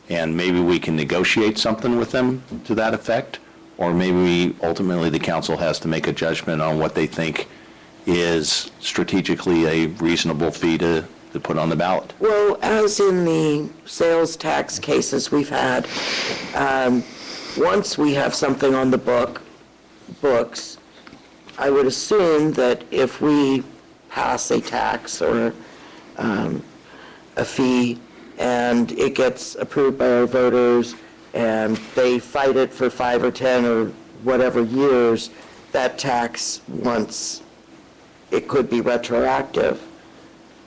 And maybe we can negotiate something with them to that effect, or maybe ultimately the council has to make a judgment on what they think is strategically a reasonable fee to put on the ballot. well, as in the sales tax cases we've had, once we have something on the books, I would assume that if we pass a tax or a fee and it gets approved by our voters and they fight it for 5 or 10 or whatever years, that tax, once it could be retroactive,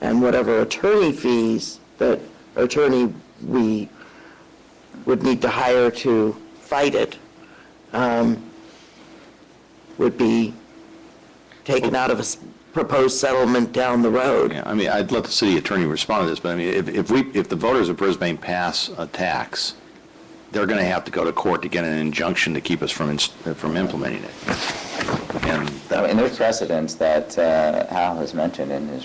and whatever attorney fees that attorney we would need to hire to fight it would be taken out of a proposed settlement down the road. Yeah, I mean, I'd let the city attorney respond to this, but I mean, if the voters of Brisbane pass a tax, they're going to have to go to court to get an injunction to keep us from implementing it. And And there's precedents that Hal has mentioned in his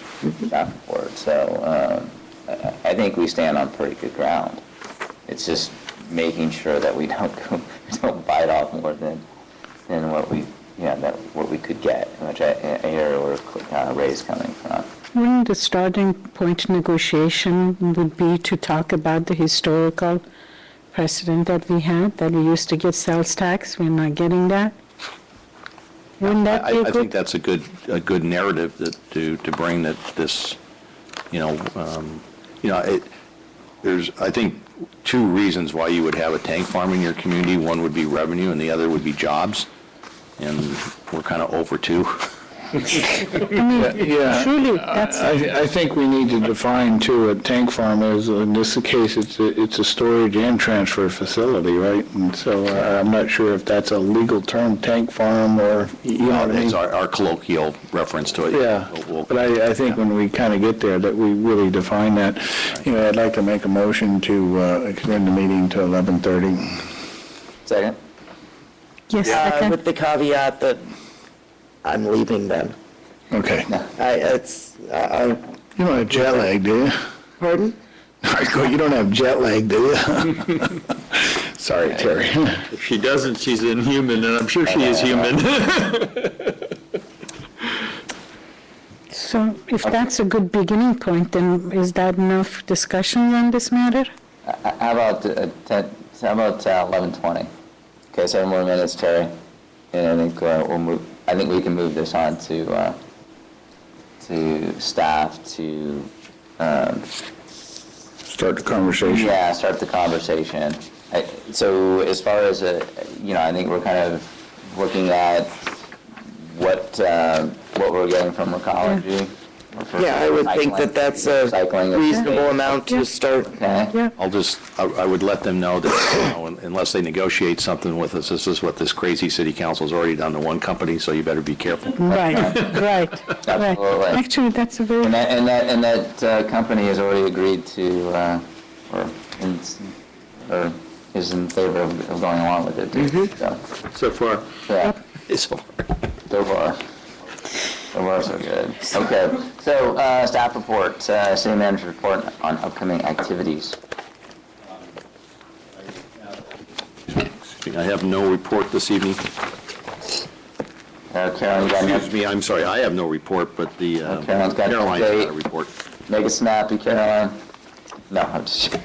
draft report, so I think we stand on pretty good ground. It's just making sure that we don't bite off more than what we could get, which I hear where Ray's coming from. Wouldn't the starting point negotiation would be to talk about the historical precedent that we had, that we used to get sales tax, we're not getting that? Wouldn't that be I good? think that's a good narrative to bring this, there's, I think, two reasons why you would have a tank farm in your community. One would be revenue and the other would be jobs. And we're kind of over two. Yeah, Truly, that's, I think we need to define too what tank farm is. In this case, it's a storage and transfer facility, right? And so I'm not sure if that's a legal term, tank farm, or, you know what I mean? It's our colloquial reference to it. Yeah, We'll- but I think when we kind of get there, that we really define that. I'd like to make a motion to extend the meeting to 11:30. Second? yes, second. With the caveat that I'm leaving then. Okay. I You don't have jet lag, do you? pardon? You don't have jet lag, do you? Sorry, Terry. If she doesn't, she's inhuman, and I'm sure she is human. So if that's a good beginning point, then is that enough discussion on this matter? How about 11:20? Okay, 7 more minutes, Terry. And I think we'll move, I think we can move this on to staff to, Start the conversation. yeah, start the conversation. So as far as, I think we're kind of looking at what we're getting from Recology. Yeah, I would think that that's a Recycling. reasonable amount to start. Okay. Yeah. I would let them know that, unless they negotiate something with us, this is what this crazy city council's already done to one company, so you better be careful. Right, right, Absolutely. right. Actually, that's a very, And that company has already agreed to, or is in favor of going along with it, too. So far. Yeah, So- so far. So far, so good. Okay, so staff report, city manager report on upcoming activities. I have no report this evening. Carolyn, you got Excuse enough? me, I'm sorry, I have no report, but the Carolyn's got an Caroline's got a update. report. Make it snappy, Caroline. No, I'm just,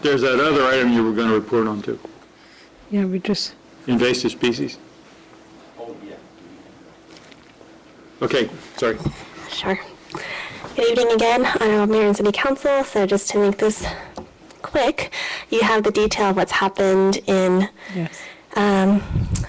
There's that other item you were going to report on too, yeah, we just, invasive species. Okay, sorry. Sure. Good evening again, Honorable Mayor and City Council. So just to make this quick, you have the detail of what's happened in yes.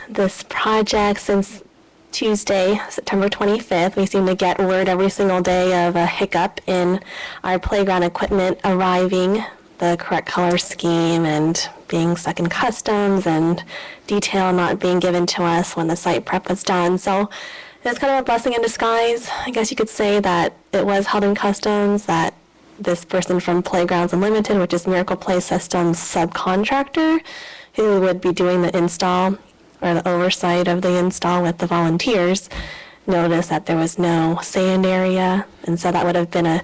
this project since Tuesday, September 25th. We seem to get word every single day of a hiccup in our playground equipment arriving, the correct color scheme, and being stuck in customs, and detail not being given to us when the site prep was done. So it's kind of a blessing in disguise. I guess you could say that it was held in customs, that this person from Playgrounds Unlimited, which is Miracle Play Systems subcontractor, who would be doing the install or the oversight of the install with the volunteers, noticed that there was no sand area. And so that would have been a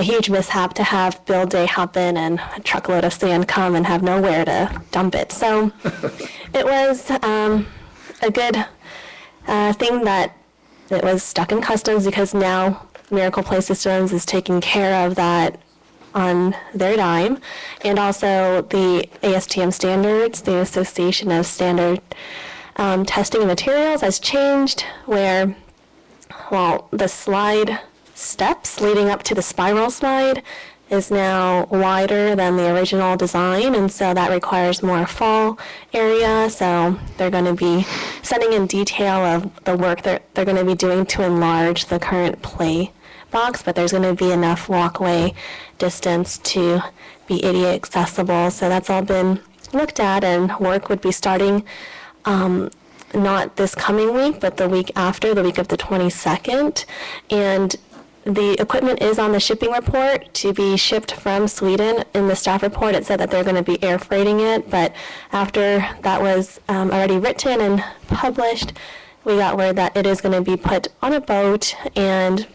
huge mishap to have build day happen and a truckload of sand come and have nowhere to dump it. So it was a good thing that it was stuck in customs, because now Miracle Play Systems is taking care of that on their dime. And also the ASTM standards, the Association of Standard Testing Materials, has changed where, well, the slide steps leading up to the spiral slide is now wider than the original design, and so that requires more fall area. So they're going to be sending in detail of the work that they're going to be doing to enlarge the current play box, but there's going to be enough walkway distance to be ADA accessible. So that's all been looked at, and work would be starting not this coming week, but the week after, the week of the 22nd. And the equipment is on the shipping report to be shipped from Sweden. In the staff report, it said that they're going to be air freighting it, but after that was already written and published, we got word that it is going to be put on a boat and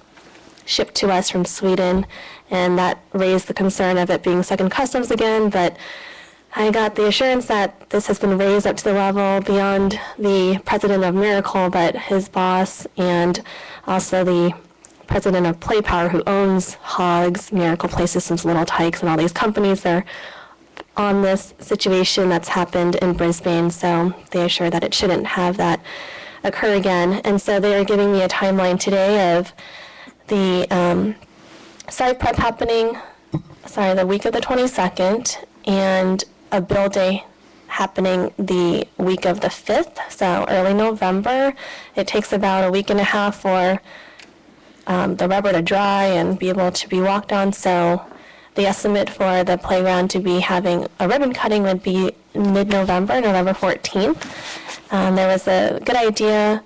shipped to us from Sweden, and that raised the concern of it being stuck in customs again. But I got the assurance that this has been raised up to the level beyond the president of Miracle, but his boss and also the president of Play Power, who owns Hogs, Miracle Play Systems, Little Tykes, and all these companies, they're on this situation that's happened in Brisbane, so they assure that it shouldn't have that occur again. And so they are giving me a timeline today of the site prep happening, the week of the 22nd, and a build day happening the week of the 5th, so early November. It takes about a week and a half for the rubber to dry and be able to be walked on. So the estimate for the playground to be having a ribbon cutting would be mid-November, November 14th. There was a good idea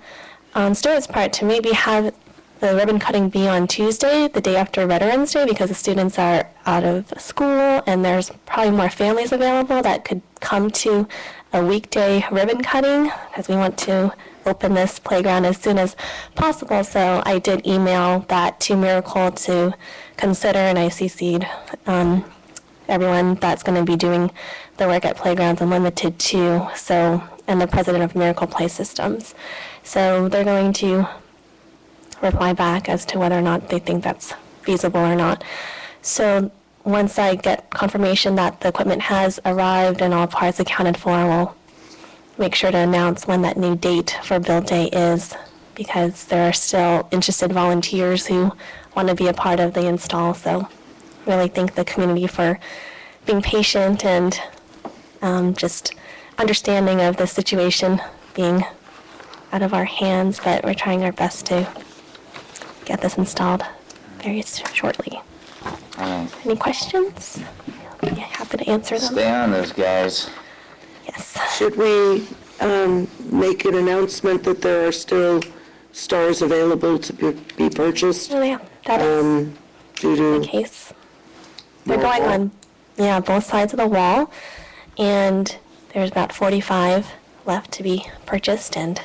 on Stuart's part to maybe have the ribbon cutting be on Tuesday, the day after Veterans Day, because the students are out of school and there's probably more families available that could come to a weekday ribbon cutting, because we want to open this playground as soon as possible. So I did email that to Miracle to consider, and I CC'd everyone that's going to be doing the work at Playgrounds Unlimited too, so, and the president of Miracle Play Systems. So they're going to reply back as to whether or not they think that's feasible or not. So once I get confirmation that the equipment has arrived and all parts accounted for, we'll make sure to announce when that new date for build day is, because there are still interested volunteers who want to be a part of the install. So really thank the community for being patient and just understanding of the situation being out of our hands, but we're trying our best to get this installed very shortly. Any questions? I'll be happy to answer them. Stay on those guys. Yes. Should we make an announcement that there are still stars available to be purchased? Oh, yeah, that is Due the to, case. They're going on, both sides of the wall, and there's about 45 left to be purchased, and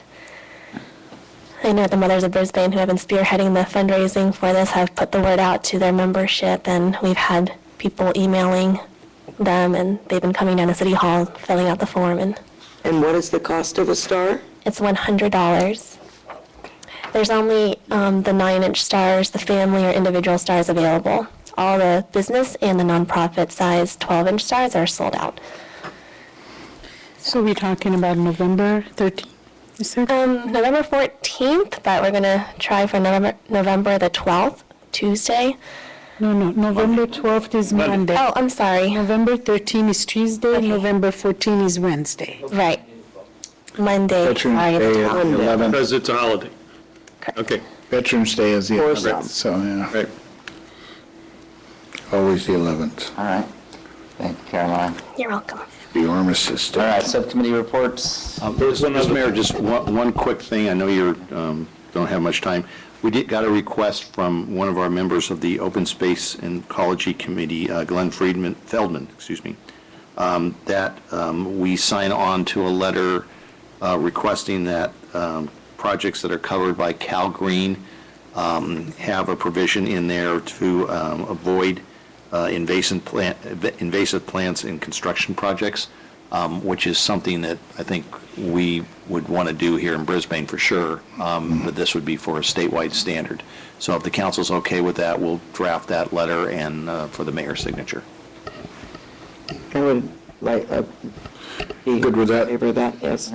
I know the Mothers of Brisbane, who have been spearheading the fundraising for this, have put the word out to their membership, and we've had people emailing them, and they've been coming down to City Hall, filling out the form, and and what is the cost of a star? it's $100. There's only the 9-inch stars, the family or individual stars available. All the business and the nonprofit size 12-inch stars are sold out. So we're talking about November 13th, you said? November 14th, but we're going to try for November the 12th, Tuesday. No, November 12th is Monday. Oh, I'm sorry. November 13th is Tuesday, Okay. November 14th is Wednesday. Right. Monday, Veterans Friday the Day at 12th. 11th. Because it's a holiday. Okay, Veterans Day is the For 11th, some. so, yeah, right. always the 11th. All right. Thank you, Caroline. You're welcome. The Armistice All Day. right, subcommittee reports. Mr. Mayor, just one quick thing. I know you don't have much time. We got a request from one of our members of the Open Space and Ecology Committee, Glenn Feldman, that we sign on to a letter requesting that projects that are covered by Cal Green have a provision in there to avoid invasive plants in construction projects, which is something that I think we would want to do here in Brisbane for sure, but this would be for a statewide standard. So if the council's okay with that, we'll draft that letter and for the mayor's signature. I would like, be Good with that? in favor of that, yes.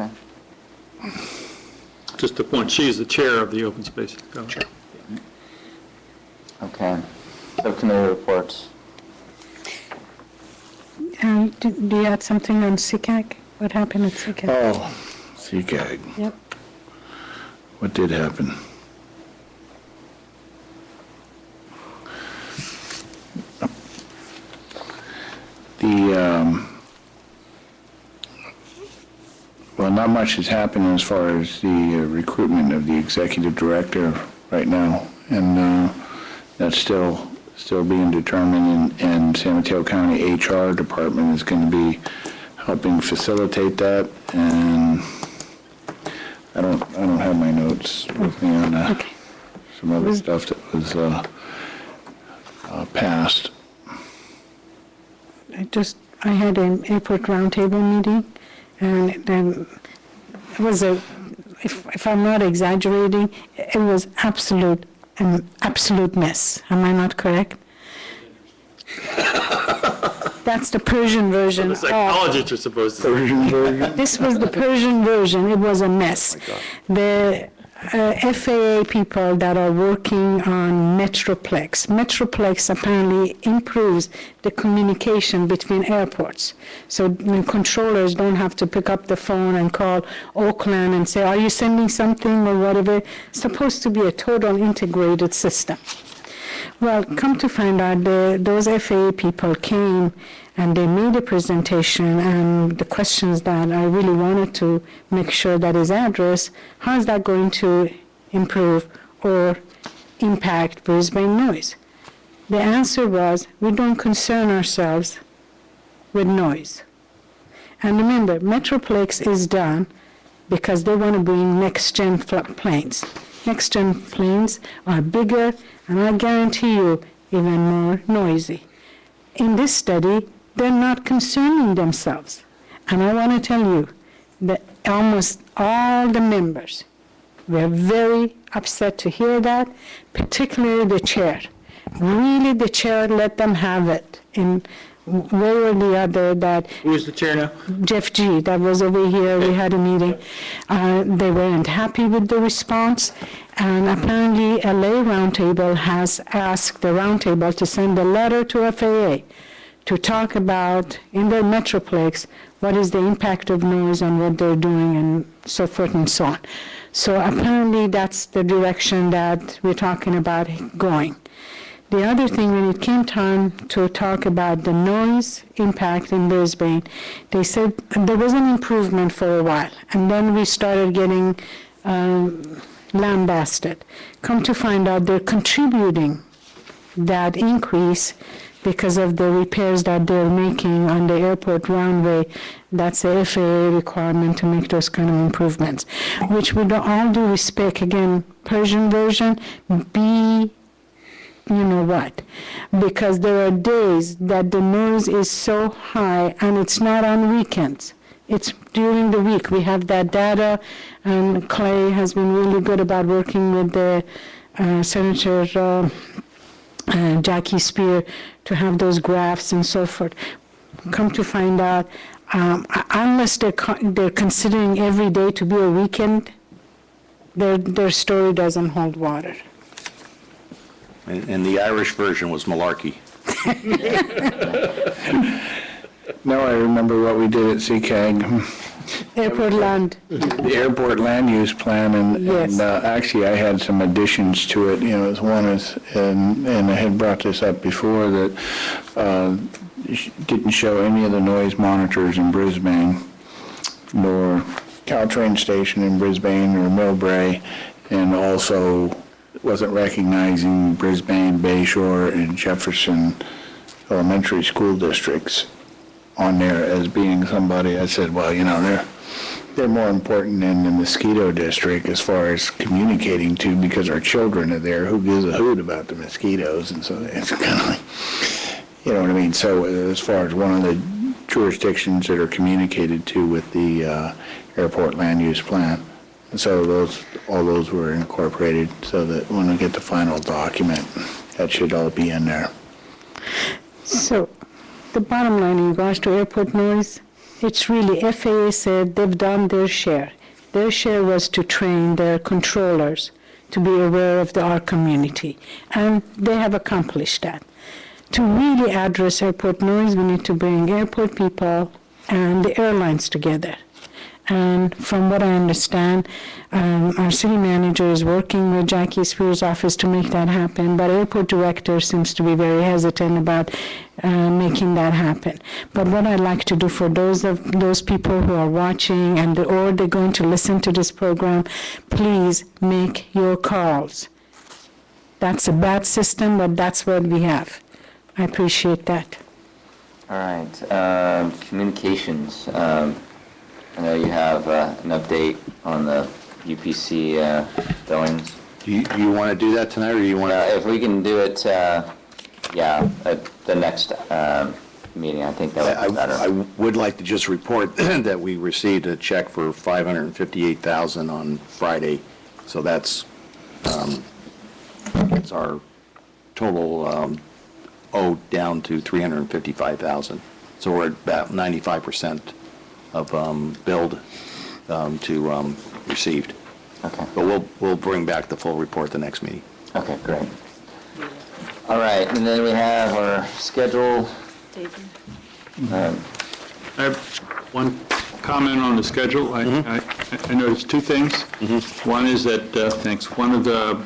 Just a point, she is the chair of the Open Space. Sure. Okay. Subcommittee reports. Do you have something on CCAG? What happened at CCAG? Oh, CCAG. Yep. What did happen? Well, not much has happened as far as the recruitment of the executive director right now, and that's still being determined, and San Mateo County HR department is going to be helping facilitate that, and I don't have my notes with me on Okay. some other stuff that was passed. I had an airport roundtable meeting, and then it was if I'm not exaggerating, it was an absolute mess. Am I not correct? That's the Persian version. The psychologists are supposed to. Persian version? This was the Persian version. It was a mess. The FAA people that are working on Metroplex apparently improves the communication between airports. So controllers don't have to pick up the phone and call Oakland and say, are you sending something or whatever. It's supposed to be a total integrated system. Well, come to find out, those FAA people came and they made a presentation, and the questions that I really wanted to make sure that is addressed, how is that going to improve or impact Brisbane noise? The answer was, we don't concern ourselves with noise. And remember, Metroplex is done because they want to bring next-gen planes. Next-gen planes are bigger, and I guarantee you, even more noisy. In this study, they're not concerning themselves. And I want to tell you that almost all the members We are very upset to hear that, particularly the chair. Really, the chair let them have it in way or the other that Who's the chair now? Jeff G., that was over here, we had a meeting. They weren't happy with the response, and apparently LA Roundtable has asked the Roundtable to send a letter to FAA to talk about, in their Metroplex, what is the impact of noise on what they're doing and so forth and so on. So apparently that's the direction that we're talking about going. The other thing, when it came time to talk about the noise impact in Brisbane, they said there was an improvement for a while, and then we started getting lambasted. Come to find out they're contributing that increase because of the repairs that they're making on the airport runway. That's a FAA requirement to make those kind of improvements, which with all due respect, again, Persian version, be you know what, because there are days that the noise is so high and it's not on weekends. It's during the week. We have that data, and Clay has been really good about working with the Senator Jackie Spear to have those graphs and so forth. Come to find out, unless they're considering every day to be a weekend, their story doesn't hold water. And the Irish version was malarkey. No, I remember what we did at CCAG. Airport land. The airport land use plan, Yes. and actually I had some additions to it. You know, one is, and I had brought this up before, that didn't show any of the noise monitors in Brisbane, nor Caltrain Station in Brisbane or Millbrae, and also wasn't recognizing Brisbane, Bayshore, and Jefferson elementary school districts on there as being somebody. I said, well, you know, they're more important than the mosquito district as far as communicating to, because our children are there. Who gives a hoot about the mosquitoes? And so it's kind of like, you know what I mean? So as far as one of the jurisdictions that are communicated to with the airport land use plan. And so all those were incorporated so that when we get the final document, that should all be in there. So the bottom line in regards to airport noise, it's really FAA said they've done their share. Their share was to train their controllers to be aware of our community, and they have accomplished that. To really address airport noise, we need to bring airport people and the airlines together. And from what I understand, our city manager is working with Jackie Spear's office to make that happen, but airport director seems to be very hesitant about making that happen. But what I'd like to do for those people who are watching or they're going to listen to this program, please make your calls. That's a bad system, but that's what we have. I appreciate that. All right, communications. I know you have an update on the UPC billings. Do you want to do that tonight, or do you want to? If we can do it, at the next meeting, I think that would be better. I would like to just report that we received a check for $558,000 on Friday. So that's our total owed down to $355,000. So we're at about 95% of billed to received. Okay. But we'll bring back the full report the next meeting. Okay, great. All right, and then we have our schedule. I have one comment on the schedule. I noticed two things. One is that, thanks, one of the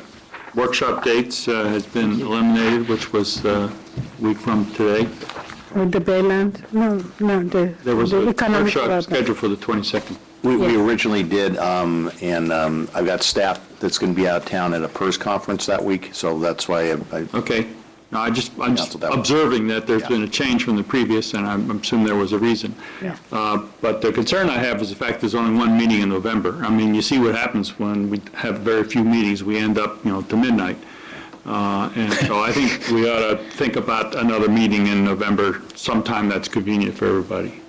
workshop dates has been eliminated, which was a week from today. Or the Bayland? No, There was the a economic workshop development. scheduled for the 22nd. We Yes. originally did, and I've got staff that's going to be out of town at a PERS conference that week, so that's why I Okay. No, I'm just Canceled that one. observing that there's Yeah. been a change from the previous, and I'm assuming there was a reason. Yeah. But the concern I have is the fact there's only one meeting in November. I mean, you see what happens when we have very few meetings. We end up, to midnight. And so I think we ought to think about another meeting in November, sometime that's convenient for everybody.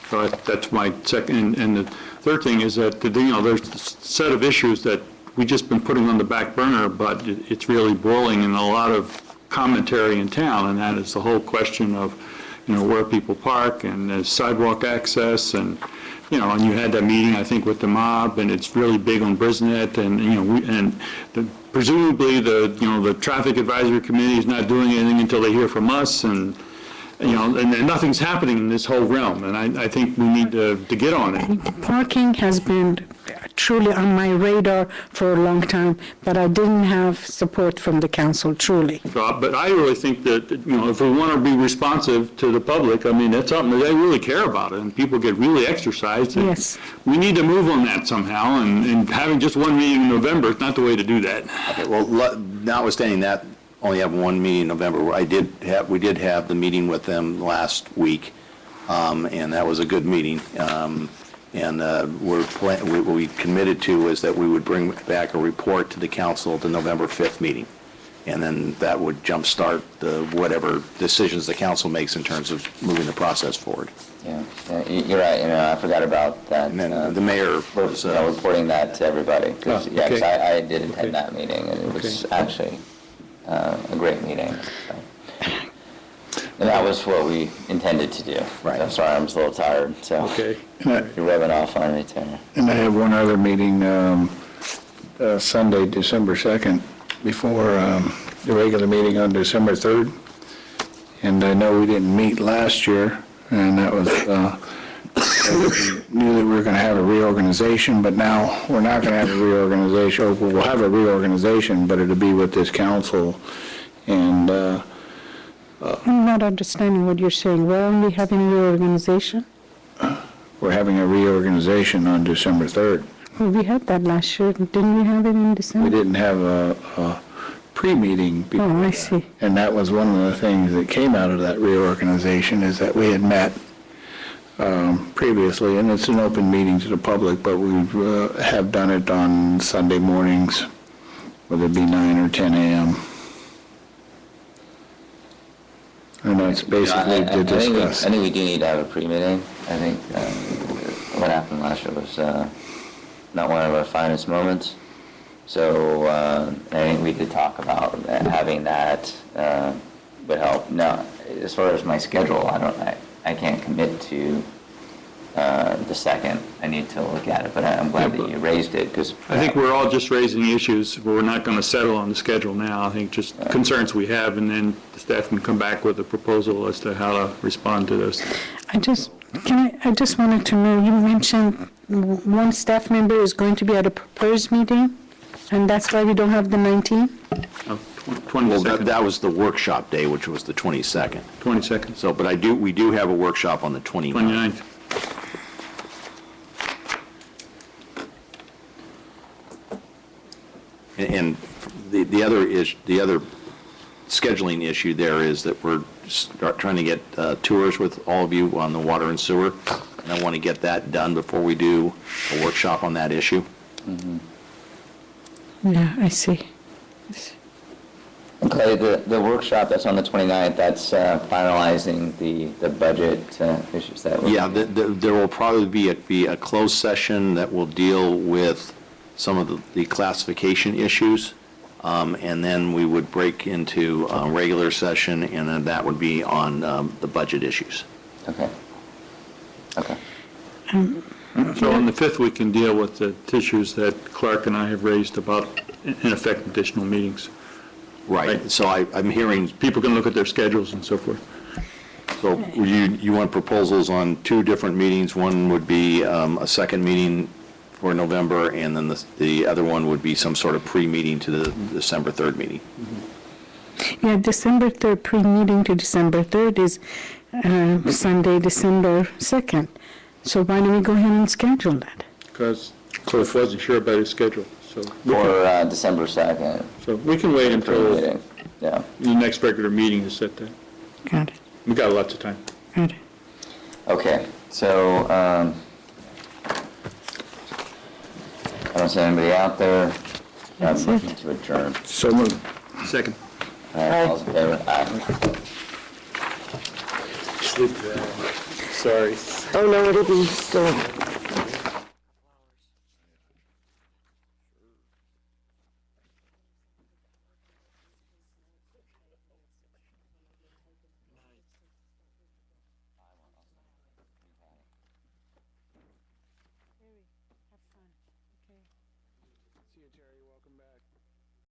So that's my second. And the third thing is that, there's a set of issues that we've just been putting on the back burner, but it's really boiling in a lot of commentary in town, and that is the whole question of, where people park and sidewalk access, and, and you had that meeting, I think, with the mob, and it's really big on Brisnet, and, presumably the traffic advisory committee is not doing anything until they hear from us, and nothing's happening in this whole realm, and I think we need to get on it. Parking has been truly on my radar for a long time, but I didn't have support from the council, truly. But I really think that, if we want to be responsive to the public, I mean, that's something that they really care about, and people get really exercised. And Yes. we need to move on that somehow, and having just one meeting in November is not the way to do that. Okay, well, notwithstanding that, only have one meeting in November. We did have the meeting with them last week, and that was a good meeting. And what we committed to is that we would bring back a report to the council at the November 5th meeting. And then that would jumpstart whatever decisions the council makes in terms of moving the process forward. Yeah, you're right, I forgot about that. And then the mayor was... reporting that to everybody, because, Oh, okay. I did attend that meeting, and it was actually a great meeting. So. And that was what we intended to do. Right. I'm sorry, I'm just a little tired, so. Okay. You're rubbing off on me, Turner. And I have one other meeting, Sunday, December 2nd, before the regular meeting on December 3rd. And I know we didn't meet last year, and that was, we knew that we were going to have a reorganization, but now we're not going to have a reorganization. Or we'll have a reorganization, but it'll be with this council. And I'm not understanding what you're saying. We're only having a reorganization? we're having a reorganization on December 3rd. Well, we had that last year. Didn't we have it in We December? didn't have a pre-meeting before Oh, I that. see. And that was one of the things that came out of that reorganization, is that we had met previously, and it's an open meeting to the public, but we have done it on Sunday mornings, whether it be 9 or 10 a.m. And that's basically to discuss. I think we do need to have a pre-meeting. I think what happened last year was not one of our finest moments. So I think we did talk about having that would help. Now, as far as my schedule, I can't commit to the 2nd. I need to look at it, but I'm glad that you raised it, because I think we're all just raising issues. We're not going to settle on the schedule now. I think just concerns we have, and then the staff can come back with a proposal as to how to respond to this. I just wanted to know, you mentioned one staff member is going to be at a proposed meeting, and that's why we don't have the 19th? Oh, Well, 22nd. that was the workshop day, which was the 22nd. 22nd. So, but we do have a workshop on the 29th. 29th. And the other scheduling issue there is that we're trying to get tours with all of you on the water and sewer, and I want to get that done before we do a workshop on that issue. Yeah, I see. Okay, the workshop that's on the 29th, that's finalizing the budget issues that we're... Yeah, there will probably be a closed session that will deal with some of the classification issues, and then we would break into a regular session, and then that would be on the budget issues. Okay. Okay. So on the 5th, we can deal with the issues that Clark and I have raised about, in effect, additional meetings. Right, so I'm hearing, People can look at their schedules and so forth. so you want proposals on two different meetings? One would be a second meeting for November, and then the other one would be some sort of pre-meeting to the December 3rd meeting. Yeah, December 3rd, pre-meeting to December 3rd is Sunday, December 2nd. So why don't we go ahead and schedule that? Because Cliff wasn't sure about his schedule, so For December 2nd. we can wait until Meeting. Yeah. the next regular meeting is set then. Got it, We got lots of time. got it. Okay, so, I don't see anybody out there. I'm That's looking it. to adjourn. So moved. Second. All right, all's in favor? Aye. Sorry. Oh, no, it'll be still you, Terry. Welcome back.